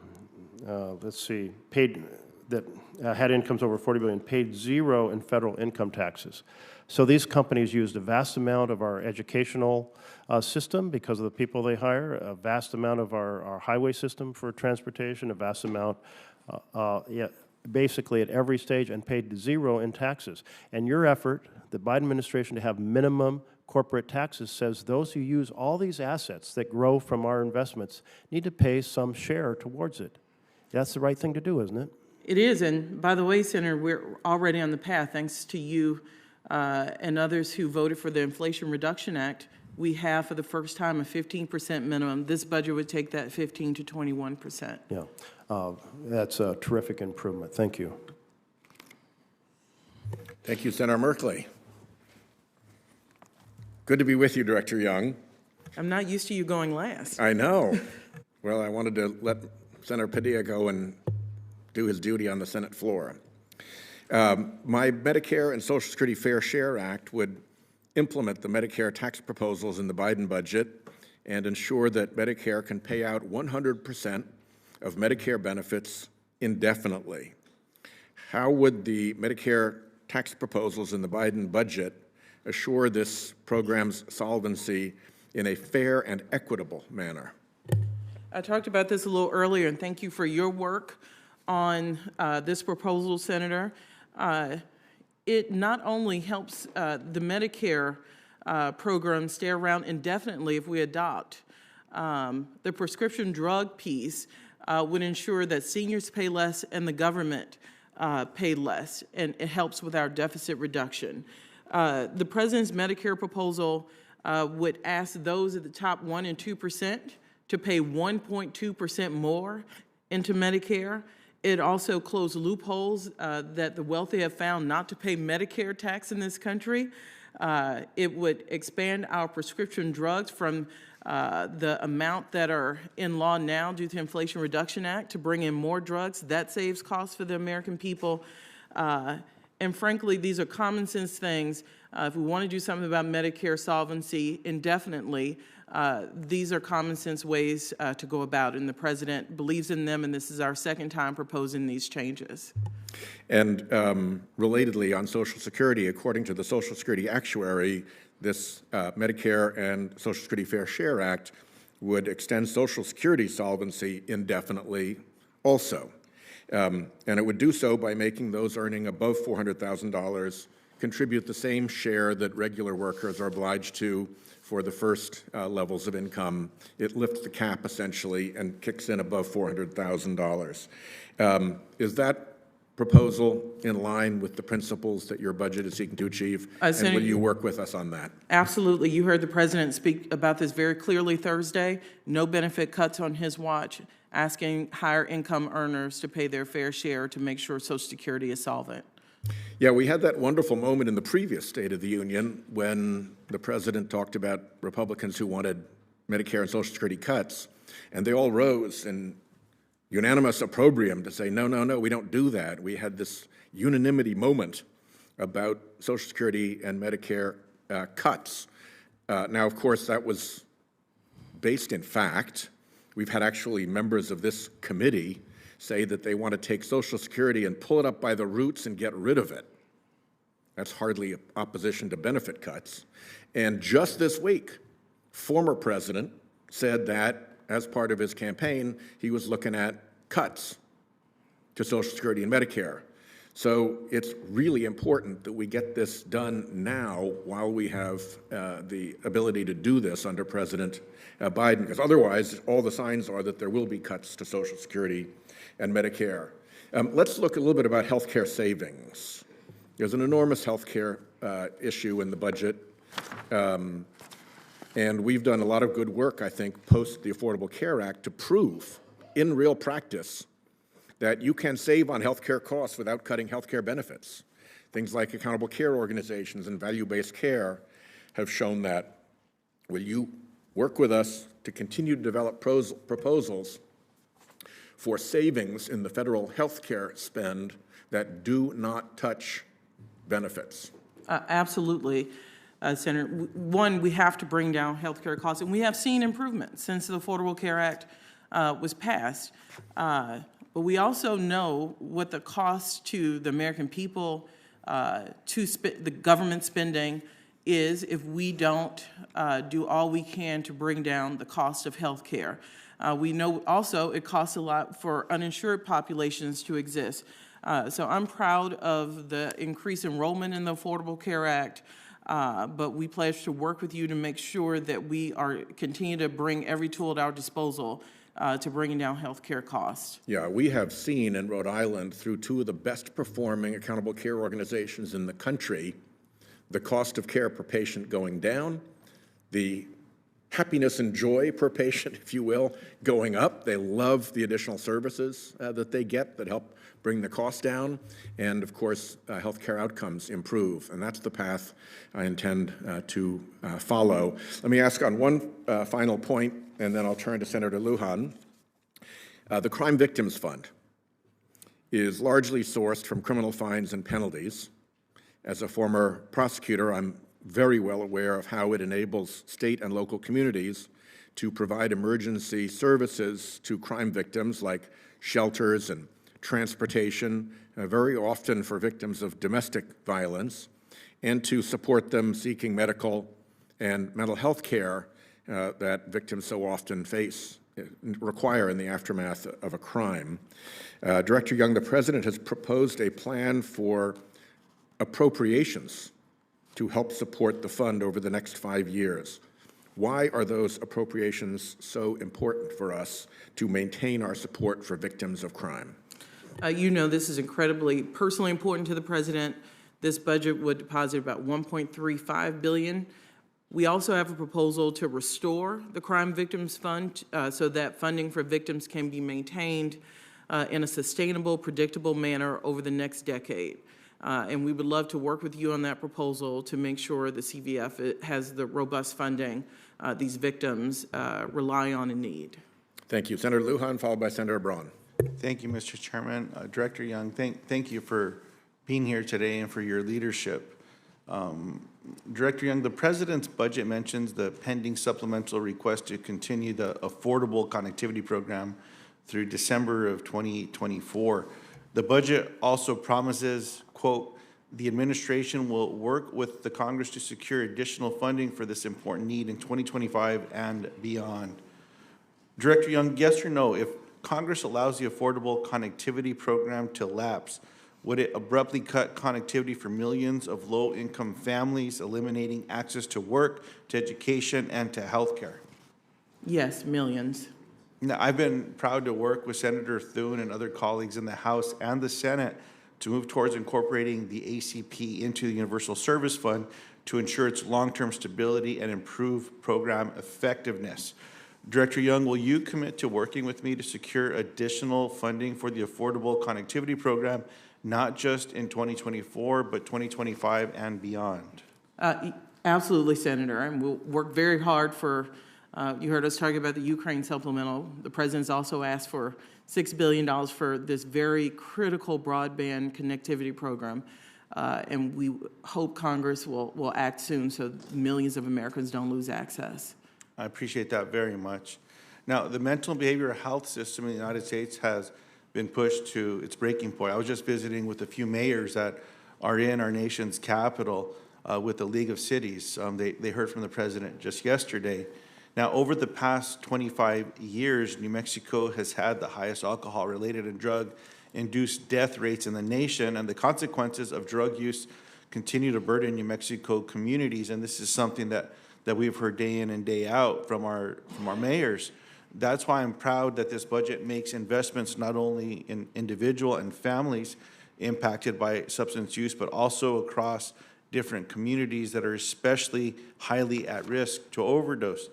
had incomes over $40 billion, paid zero in federal income taxes. So these companies used a vast amount of our educational system because of the people they hire, a vast amount of our highway system for transportation, a vast amount, basically at every stage, and paid zero in taxes. And your effort, the Biden administration, to have minimum corporate taxes says those who use all these assets that grow from our investments need to pay some share towards it. That's the right thing to do, isn't it? It is, and by the way, Senator, we're already on the path, thanks to you and others who voted for the Inflation Reduction Act. We have, for the first time, a 15% minimum. This budget would take that 15 to 21%. Yeah, that's a terrific improvement. Thank you. Thank you, Senator Merkley. Good to be with you, Director Young. I'm not used to you going last. I know. Well, I wanted to let Senator Padilla go and do his duty on the Senate floor. My Medicare and Social Security Fair Share Act would implement the Medicare tax proposals in the Biden budget and ensure that Medicare can pay out 100% of Medicare benefits indefinitely. How would the Medicare tax proposals in the Biden budget assure this program's solvency in a fair and equitable manner? I talked about this a little earlier, and thank you for your work on this proposal, Senator. It not only helps the Medicare program stay around indefinitely if we adopt. The prescription drug piece would ensure that seniors pay less and the government pay less, and it helps with our deficit reduction. The President's Medicare proposal would ask those at the top 1% and 2% to pay 1.2% more into Medicare. It also closed loopholes that the wealthy have found not to pay Medicare tax in this country. It would expand our prescription drugs from the amount that are in law now due to the Inflation Reduction Act to bring in more drugs. That saves costs for the American people. And frankly, these are common sense things. If we want to do something about Medicare solvency indefinitely, these are common sense ways to go about it, and the President believes in them, and this is our second time proposing these changes. And relatedly, on Social Security, according to the Social Security actuary, this Medicare and Social Security Fair Share Act would extend Social Security solvency indefinitely also. And it would do so by making those earning above $400,000 contribute the same share that regular workers are obliged to for the first levels of income. It lifts the cap essentially and kicks in above $400,000. Is that proposal in line with the principles that your budget is seeking to achieve? And will you work with us on that? Absolutely. You heard the President speak about this very clearly Thursday. No benefit cuts on his watch, asking higher income earners to pay their fair share to make sure Social Security is solvent. Yeah, we had that wonderful moment in the previous State of the Union when the President talked about Republicans who wanted Medicare and Social Security cuts, and they all rose in unanimous opprobrium to say, no, no, no, we don't do that. We had this unanimity moment about Social Security and Medicare cuts. Now, of course, that was based in fact. We've had actually members of this committee say that they want to take Social Security and pull it up by the roots and get rid of it. That's hardly opposition to benefit cuts. And just this week, former president said that as part of his campaign, he was looking at cuts to Social Security and Medicare. So it's really important that we get this done now while we have the ability to do this under President Biden, because otherwise all the signs are that there will be cuts to Social Security and Medicare. Let's look a little bit about health care savings. There's an enormous health care issue in the budget, and we've done a lot of good work, I think, post the Affordable Care Act to prove in real practice that you can save on health care costs without cutting health care benefits. Things like accountable care organizations and value-based care have shown that. Will you work with us to continue to develop proposals for savings in the federal health care spend that do not touch benefits? Absolutely, Senator. One, we have to bring down health care costs, and we have seen improvements since the Affordable Care Act was passed. But we also know what the cost to the American people, to the government spending is if we don't do all we can to bring down the cost of health care. We know also it costs a lot for uninsured populations to exist. So I'm proud of the increased enrollment in the Affordable Care Act, but we pledge to work with you to make sure that we continue to bring every tool at our disposal to bringing down health care costs. Yeah, we have seen in Rhode Island, through two of the best performing accountable care organizations in the country, the cost of care per patient going down, the happiness and joy per patient, if you will, going up. They love the additional services that they get that help bring the cost down, and of course, healthcare outcomes improve, and that's the path I intend to follow. Let me ask on one final point, and then I'll turn to Senator Luhan. The Crime Victims Fund is largely sourced from criminal fines and penalties. As a former prosecutor, I'm very well aware of how it enables state and local communities to provide emergency services to crime victims like shelters and transportation, very often for victims of domestic violence, and to support them seeking medical and mental health care that victims so often require in the aftermath of a crime. Director Young, the President has proposed a plan for appropriations to help support the fund over the next 5 years. Why are those appropriations so important for us to maintain our support for victims of crime? You know this is incredibly personally important to the President. This budget would deposit about $1.35 billion. We also have a proposal to restore the Crime Victims Fund so that funding for victims can be maintained in a sustainable, predictable manner over the next decade. And we would love to work with you on that proposal to make sure the CVF has the robust funding these victims rely on and need. Thank you. Senator Luhan, followed by Senator Braun. Thank you, Mr. Chairman. Director Young, thank you for being here today and for your leadership. Director Young, the President's budget mentions the pending supplemental request to continue the Affordable Connectivity Program through December of 2024. The budget also promises, quote, the administration will work with the Congress to secure additional funding for this important need in 2025 and beyond. Director Young, yes or no, if Congress allows the Affordable Connectivity Program to lapse, would it abruptly cut connectivity for millions of low-income families, eliminating access to work, to education, and to health care? Yes, millions. Now, I've been proud to work with Senator Thune and other colleagues in the House and the Senate to move towards incorporating the ACP into the Universal Service Fund to ensure its long-term stability and improve program effectiveness. Director Young, will you commit to working with me to secure additional funding for the Affordable Connectivity Program, not just in 2024, but 2025 and beyond? Absolutely, Senator. And we'll work very hard for, you heard us talking about the Ukraine supplemental. The President's also asked for $6 billion for this very critical broadband connectivity program. And we hope Congress will act soon so millions of Americans don't lose access. I appreciate that very much. Now, the mental and behavioral health system in the United States has been pushed to its breaking point. I was just visiting with a few mayors that are in our nation's capital with the League of Cities. They heard from the President just yesterday. Now, over the past 25 years, New Mexico has had the highest alcohol-related and drug-induced death rates in the nation, and the consequences of drug use continue to burden New Mexico communities, and this is something that we've heard day in and day out from our mayors. That's why I'm proud that this budget makes investments not only in individual and families impacted by substance use, but also across different communities that are especially highly at risk to overdose.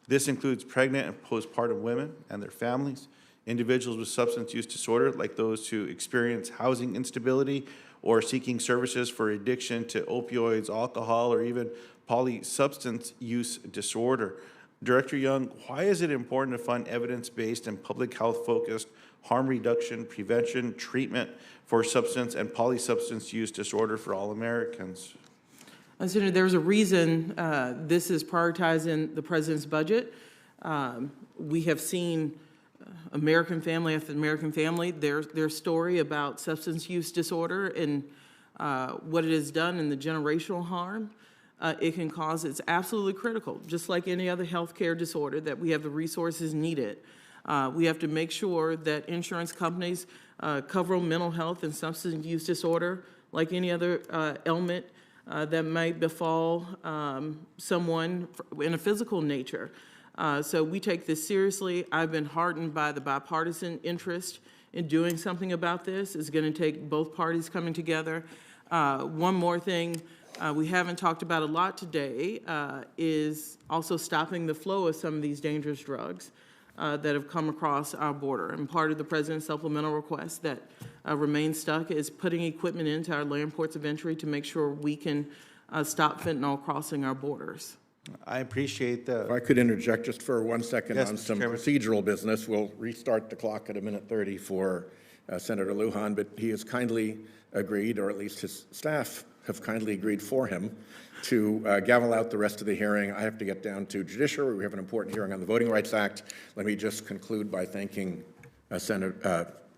This includes pregnant and postpartum women and their families, individuals with substance use disorder, like those who experience housing instability or seeking services for addiction to opioids, alcohol, or even polysubstance use disorder. Director Young, why is it important to fund evidence-based and public health-focused harm reduction, prevention, treatment for substance and polysubstance use disorder for all Americans? Senator, there's a reason this is prioritized in the President's budget. We have seen American family after American family, their story about substance use disorder and what it has done and the generational harm it can cause. It's absolutely critical, just like any other healthcare disorder, that we have the resources needed. We have to make sure that insurance companies cover mental health and substance use disorder like any other ailment that might befall someone in a physical nature. So we take this seriously. I've been heartened by the bipartisan interest in doing something about this. It's going to take both parties coming together. One more thing we haven't talked about a lot today is also stopping the flow of some of these dangerous drugs that have come across our border. And part of the President's supplemental request that remains stuck is putting equipment into our land ports of entry to make sure we can stop fentanyl crossing our borders. I appreciate that. If I could interject just for 1 second Yes, on Mr. some Chairman. procedural business. We'll restart the clock at 1:30 for Senator Luhan, but he has kindly agreed, or at least his staff have kindly agreed for him, to gavel out the rest of the hearing. I have to get down to judiciary. We have an important hearing on the Voting Rights Act. Let me just conclude by thanking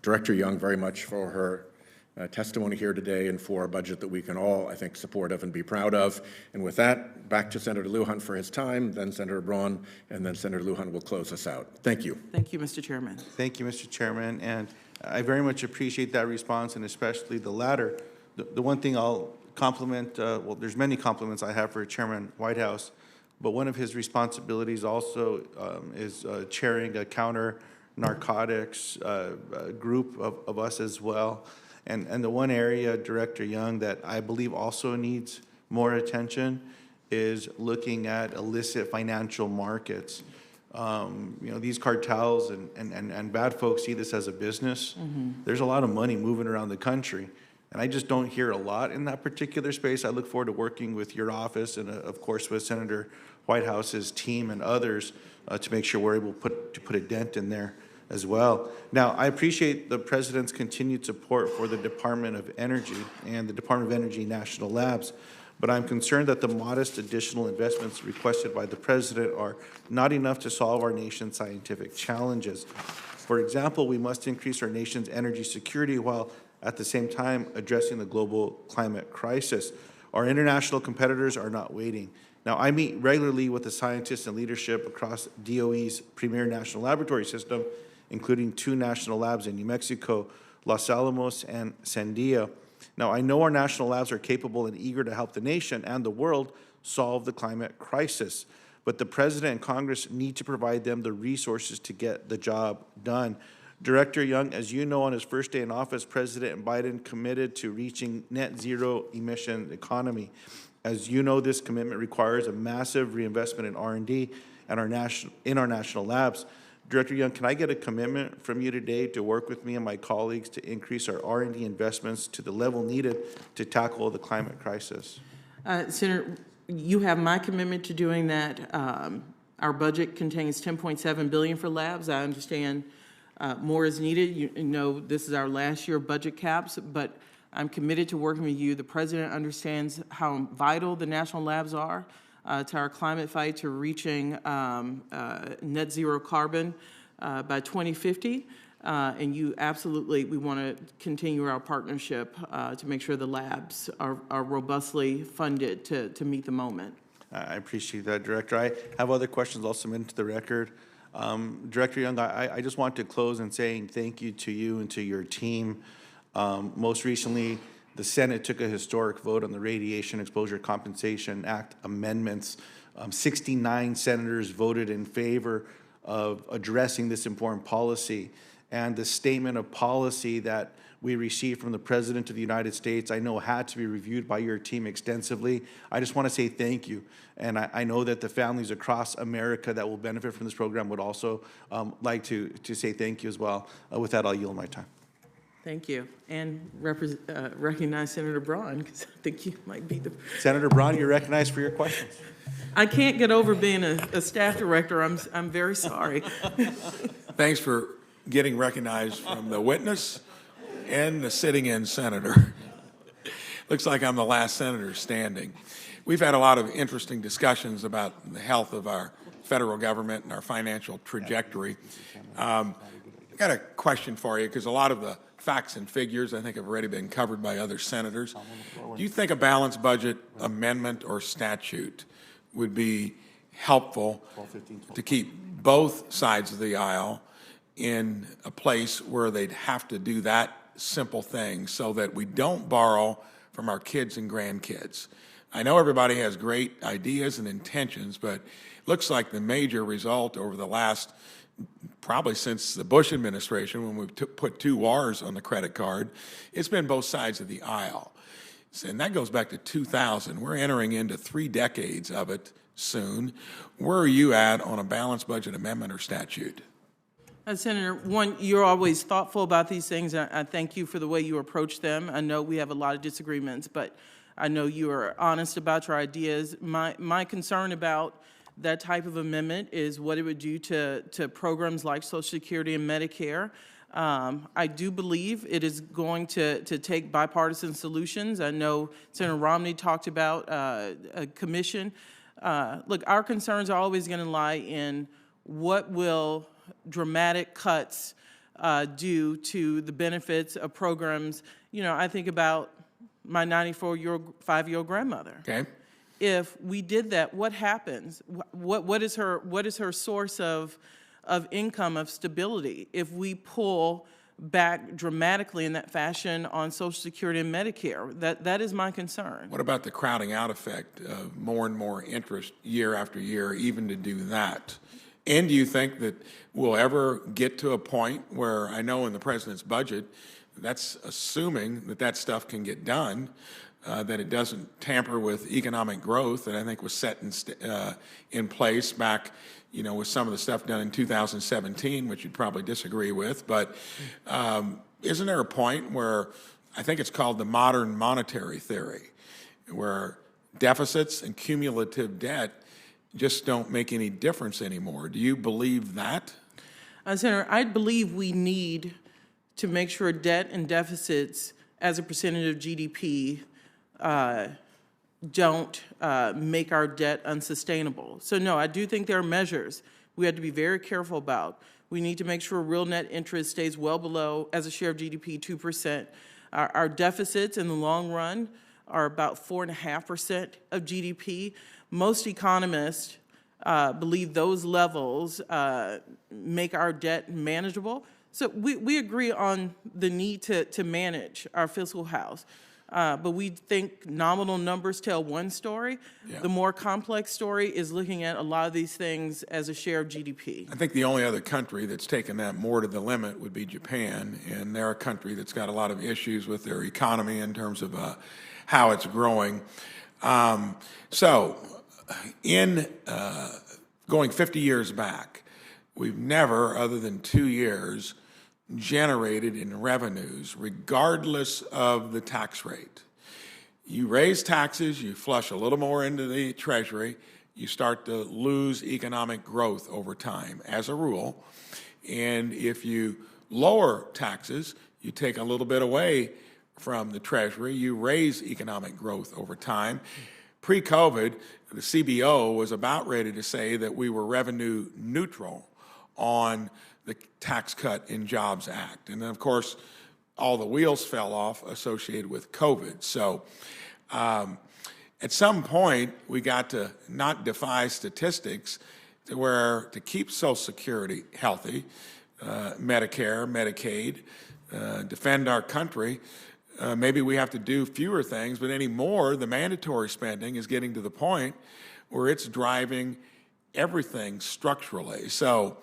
Director Young very much for her testimony here today and for a budget that we can all, I think, support of and be proud of. And with that, back to Senator Luhan for his time, then Senator Braun, and then Senator Luhan will close us out. Thank you. Thank you, Mr. Chairman. Thank you, Mr. Chairman, and I very much appreciate that response, and especially the latter. The one thing I'll compliment, well, there's many compliments I have for Chairman Whitehouse, but one of his responsibilities also is chairing a counter-narcotics group of us as well. And the one area, Director Young, that I believe also needs more attention is looking at illicit financial markets. These cartels and bad folks see this as a business. There's a lot of money moving around the country, and I just don't hear a lot in that particular space. I look forward to working with your office and, of course, with Senator Whitehouse's team and others to make sure we're able to put a dent in there as well. Now, I appreciate the President's continued support for the Department of Energy and the Department of Energy National Labs, but I'm concerned that the modest additional investments requested by the President are not enough to solve our nation's scientific challenges. For example, we must increase our nation's energy security while at the same time addressing the global climate crisis. Our international competitors are not waiting. Now, I meet regularly with the scientists and leadership across DOE's premier national laboratory system, including 2 national labs in New Mexico, Los Alamos and Sandia. Now, I know our national labs are capable and eager to help the nation and the world solve the climate crisis, but the President and Congress need to provide them the resources to get the job done. Director Young, as you know, on his first day in office, President Biden committed to reaching net zero emission economy. As you know, this commitment requires a massive reinvestment in R&D and our national labs. Director Young, can I get a commitment from you today to work with me and my colleagues to increase our R&D investments to the level needed to tackle the climate crisis? Senator, you have my commitment to doing that. Our budget contains $10.7 billion for labs. I understand more is needed. You know this is our last year of budget caps, but I'm committed to working with you. The President understands how vital the national labs are to our climate fight, to reaching net zero carbon by 2050. And you absolutely, we want to continue our partnership to make sure the labs are robustly funded to meet the moment. I appreciate that, Director. I have other questions I'll submit into the record. Director Young, I just want to close in saying thank you to you and to your team. Most recently, the Senate took a historic vote on the Radiation Exposure Compensation Act amendments. 69 senators voted in favor of addressing this important policy. And the statement of policy that we received from the President of the United States, I know had to be reviewed by your team extensively. I just want to say thank you. And I know that the families across America that will benefit from this program would also like to say thank you as well. With that, I'll yield my time. Thank you. And recognize Senator Braun, because I think you might be the... Senator Braun, you're recognized for your questions. I can't get over being a staff director. I'm very sorry. Thanks for getting recognized from the witness and the sitting-in senator. Looks like I'm the last senator standing. We've had a lot of interesting discussions about the health of our federal government and our financial trajectory. I got a question for you, because a lot of the facts and figures, I think, have already been covered by other senators. Do you think a balanced budget amendment or statute would be helpful to keep both sides of the aisle in a place where they'd have to do that simple thing so that we don't borrow from our kids and grandkids? I know everybody has great ideas and intentions, but it looks like the major result over the last, probably since the Bush administration, when we put 2 Rs on the credit card, it's been both sides of the aisle. And that goes back to 2000. We're entering into 3 decades of it soon. Where are you at on a balanced budget amendment or statute? Senator, one, you're always thoughtful about these things. I thank you for the way you approach them. I know we have a lot of disagreements, but I know you are honest about your ideas. My concern about that type of amendment is what it would do to programs like Social Security and Medicare. I do believe it is going to take bipartisan solutions. I know Senator Romney talked about a commission. Look, our concerns are always going to lie in what will dramatic cuts do to the benefits of programs. You know, I think about my 95-year-old grandmother. Okay. If we did that, what happens? What is her source of income, of stability? If we pull back dramatically in that fashion on Social Security and Medicare. That is my concern. What about the crowding out effect of more and more interest year after year, even to do that? And do you think that we'll ever get to a point where, I know in the president's budget, that's assuming that that stuff can get done, that it doesn't tamper with economic growth that I think was set in place back, you know, with some of the stuff done in 2017, which you'd probably disagree with. But isn't there a point where, I think it's called the modern monetary theory, where deficits and cumulative debt just don't make any difference anymore? Do you believe that? Senator, I believe we need to make sure debt and deficits as a percentage of GDP don't make our debt unsustainable. So no, I do think there are measures we have to be very careful about. We need to make sure real net interest stays well below, as a share of GDP, 2%. Our deficits in the long run are about 4.5% of GDP. Most economists believe those levels make our debt manageable. So we agree on the need to manage our fiscal house. But we think nominal numbers tell one story. Yeah. The more complex story is looking at a lot of these things as a share of GDP. I think the only other country that's taken that more to the limit would be Japan, and they're a country that's got a lot of issues with their economy in terms of how it's growing. So in going 50 years back, we've never, other than 2 years, generated in revenues, regardless of the tax rate. You raise taxes, you flush a little more into the Treasury, you start to lose economic growth over time, as a rule. And if you lower taxes, you take a little bit away from the Treasury, you raise economic growth over time. Pre-COVID, the CBO was about ready to say that we were revenue neutral on the Tax Cut and Jobs Act. And then, of course, all the wheels fell off associated with COVID. So at some point, we got to not defy statistics to keep Social Security healthy, Medicare, Medicaid, defend our country. Maybe we have to do fewer things, but anymore, the mandatory spending is getting to the point where it's driving everything structurally. So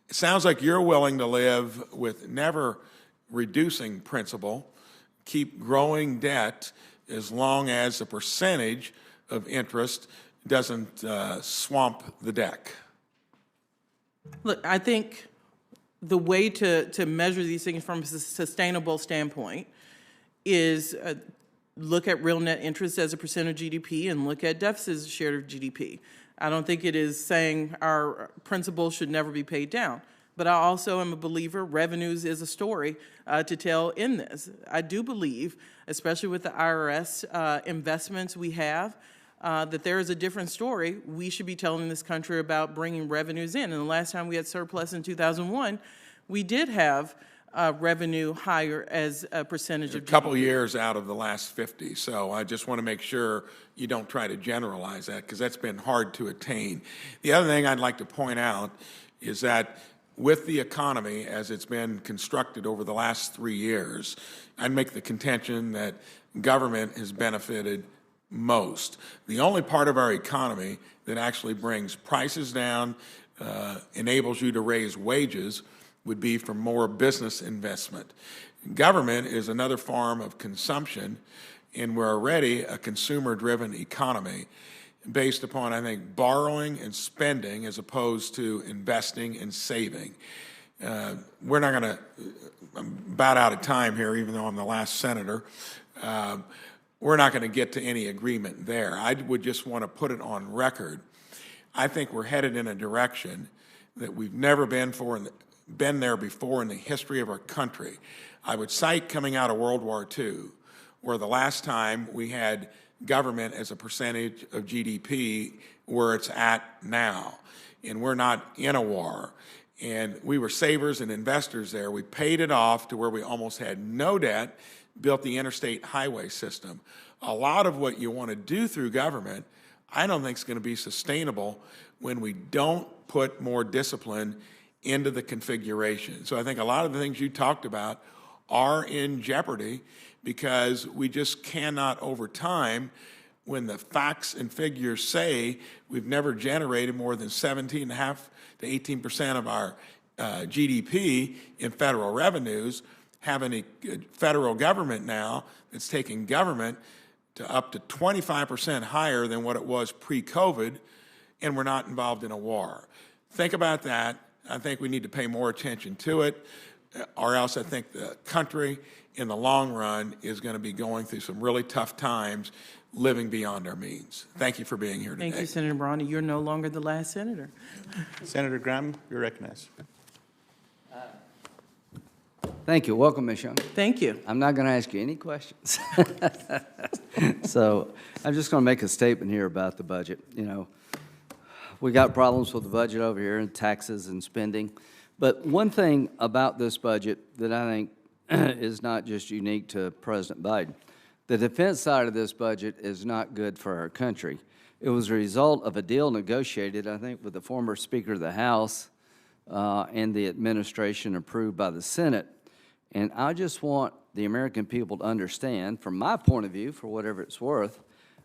it sounds like you're willing to live with never reducing principal, keep growing debt as long as the percentage of interest doesn't swamp the deck. Look, I think the way to measure these things from a sustainable standpoint is look at real net interest as a percent of GDP and look at deficits as a share of GDP. I don't think it is saying our principal should never be paid down. But I also am a believer revenues is a story to tell in this. I do believe, especially with the IRS investments we have, that there is a different story we should be telling this country about bringing revenues in. And the last time we had surplus in 2001, we did have revenue higher as a percentage of GDP. A couple years out of the last 50. So I just want to make sure you don't try to generalize that, because that's been hard to attain. The other thing I'd like to point out is that with the economy as it's been constructed over the last 3 years, I'd make the contention that government has benefited most. The only part of our economy that actually brings prices down, enables you to raise wages, would be from more business investment. Government is another form of consumption, and we're already a consumer-driven economy based upon, I think, borrowing and spending as opposed to investing and saving. We're not going to, I'm about out of time here, even though I'm the last senator. We're not going to get to any agreement there. I would just want to put it on record. I think we're headed in a direction that we've never been there before in the history of our country. I would cite coming out of World War II, where the last time we had government as a percentage of GDP where it's at now. And we're not in a war. And we were savers and investors there. We paid it off to where we almost had no debt, built the interstate highway system. A lot of what you want to do through government, I don't think is going to be sustainable when we don't put more discipline into the configuration. So I think a lot of the things you talked about are in jeopardy because we just cannot, over time, when the facts and figures say we've never generated more than 17.5 to 18% of our GDP in federal revenues, having a federal government now that's taking government to up to 25% higher than what it was pre-COVID, and we're not involved in a war. Think about that. I think we need to pay more attention to it, or else I think the country in the long run is going to be going through some really tough times living beyond our means. Thank you for being here today. Thank you, Senator Braun. You're no longer the last senator. Senator Graham, you're recognized. Thank you. Welcome, Ms. Young. Thank you. I'm not going to ask you any questions. So I'm just going to make a statement here about the budget. You know, we got problems with the budget over here and taxes and spending. But one thing about this budget that I think is not just unique to President Biden, the defense side of this budget is not good for our country. It was a result of a deal negotiated, I think, with the former Speaker of the House and the administration approved by the Senate. And I just want the American people to understand, from my point of view, for whatever it's worth,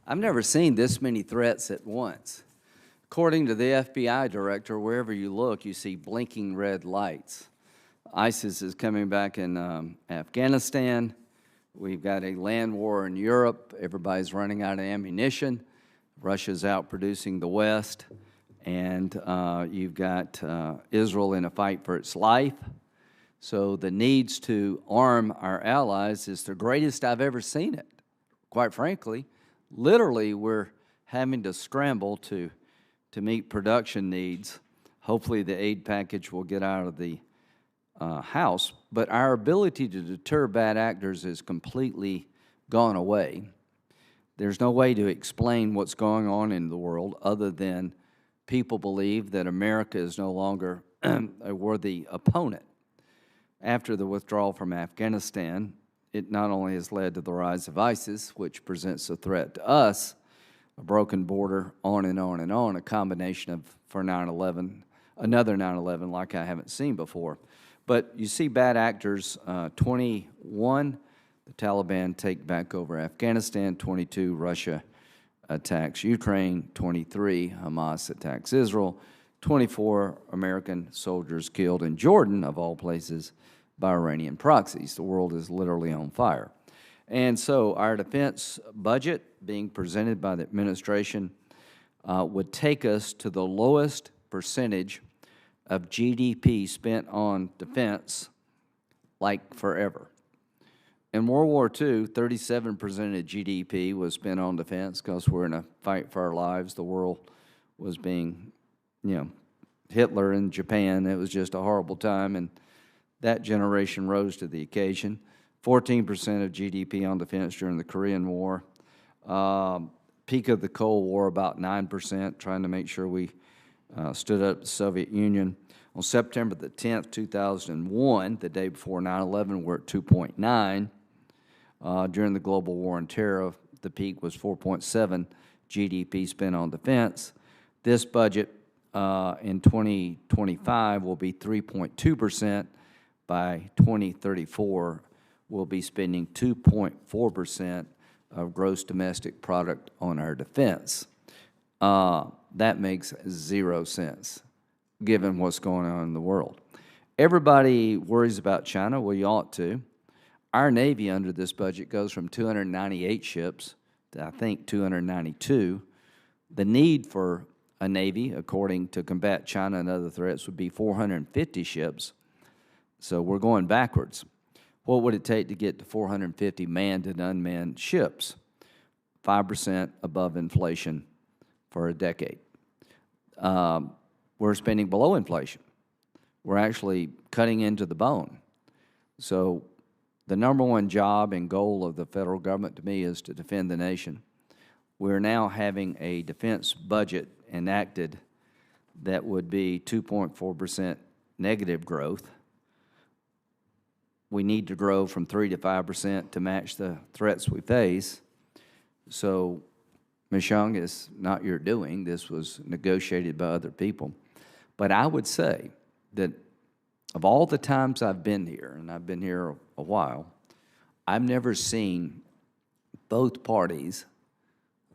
I've never seen this many threats at once. According to the FBI director, wherever you look, you see blinking red lights. ISIS is coming back in Afghanistan. We've got a land war in Europe. Everybody's running out of ammunition. Russia's outproducing the West. And you've got Israel in a fight for its life. So the needs to arm our allies is the greatest I've ever seen it. Quite frankly, literally we're having to scramble to meet production needs. Hopefully the aid package will get out of the House, but our ability to deter bad actors is completely gone away. There's no way to explain what's going on in the world other than people believe that America is no longer a worthy opponent. After the withdrawal from Afghanistan, it not only has led to the rise of ISIS, which presents a threat to us, a broken border, on and on and on, a combination of, for 9/11, another 9/11 like I haven't seen before. But you see bad actors, 21, the Taliban take back over Afghanistan, 22, Russia attacks Ukraine, 23, Hamas attacks Israel, 24, American soldiers killed in Jordan, of all places, by Iranian proxies. The world is literally on fire. And so our defense budget being presented by the administration would take us to the lowest percentage of GDP spent on defense like forever. In World War II, 37% of GDP was spent on defense because we're in a fight for our lives. The world was being, Hitler in Japan. It was just a horrible time, and that generation rose to the occasion. 14% of GDP on defense during the Korean War. Peak of the Cold War, about 9%, trying to make sure we stood up to the Soviet Union. On September the 10th, 2001, the day before 9/11, we're at 2.9. During the global war on terror, the peak was 4.7 GDP spent on defense. This budget in 2025 will be 3.2%. By 2034, we'll be spending 2.4% of gross domestic product on our defense. That makes 0 sense, given what's going on in the world. Everybody worries about China. Well, you ought to. Our Navy under this budget goes from 298 ships to, I think, 292. The need for a Navy, according to combat China and other threats, would be 450 ships. So we're going backwards. What would it take to get to 450 manned and unmanned ships? 5% above inflation for a decade. We're spending below inflation. We're actually cutting into the bone. So the number one job and goal of the federal government to me is to defend the nation. We're now having a defense budget enacted that would be 2.4% negative growth. We need to grow from 3 to 5% to match the threats we face. So, Ms. Young, it's not your doing. This was negotiated by other people. But I would say that of all the times I've been here, and I've been here a while, I've never seen both parties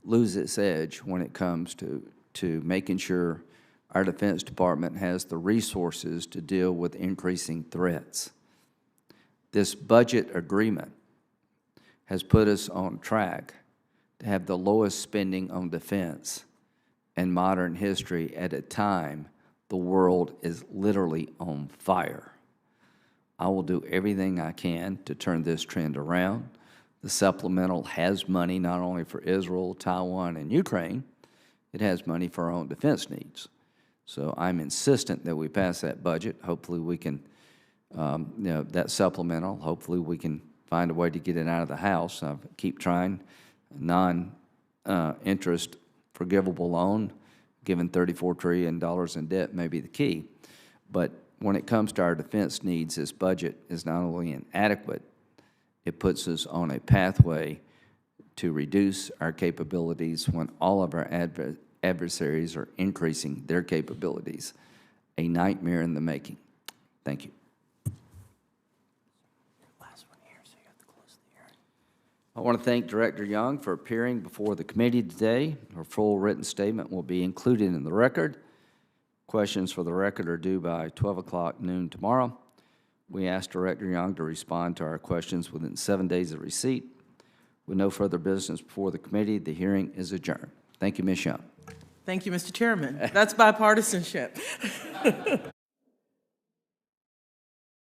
lose its edge when it comes to making sure our Defense Department has the resources to deal with increasing threats. This budget agreement has put us on track to have the lowest spending on defense in modern history at a time the world is literally on fire. I will do everything I can to turn this trend around. The supplemental has money not only for Israel, Taiwan, and Ukraine, it has money for our own defense needs. So I'm insistent that we pass that budget. Hopefully we can, that supplemental, hopefully we can find a way to get it out of the House. I keep trying. Non-interest forgivable loan, given $34 trillion in debt may be the key. But when it comes to our defense needs, this budget is not only inadequate, it puts us on a pathway to reduce our capabilities when all of our adversaries are increasing their capabilities. A nightmare in the making. Thank you. I want to thank Director Young for appearing before the committee today. Her full written statement will be included in the record. Questions for the record are due by 12 o'clock noon tomorrow. We ask Director Young to respond to our questions within 7 days of receipt. With no further business before the committee, the hearing is adjourned. Thank you, Ms. Young. Thank you, Mr. Chairman. That's bipartisanship.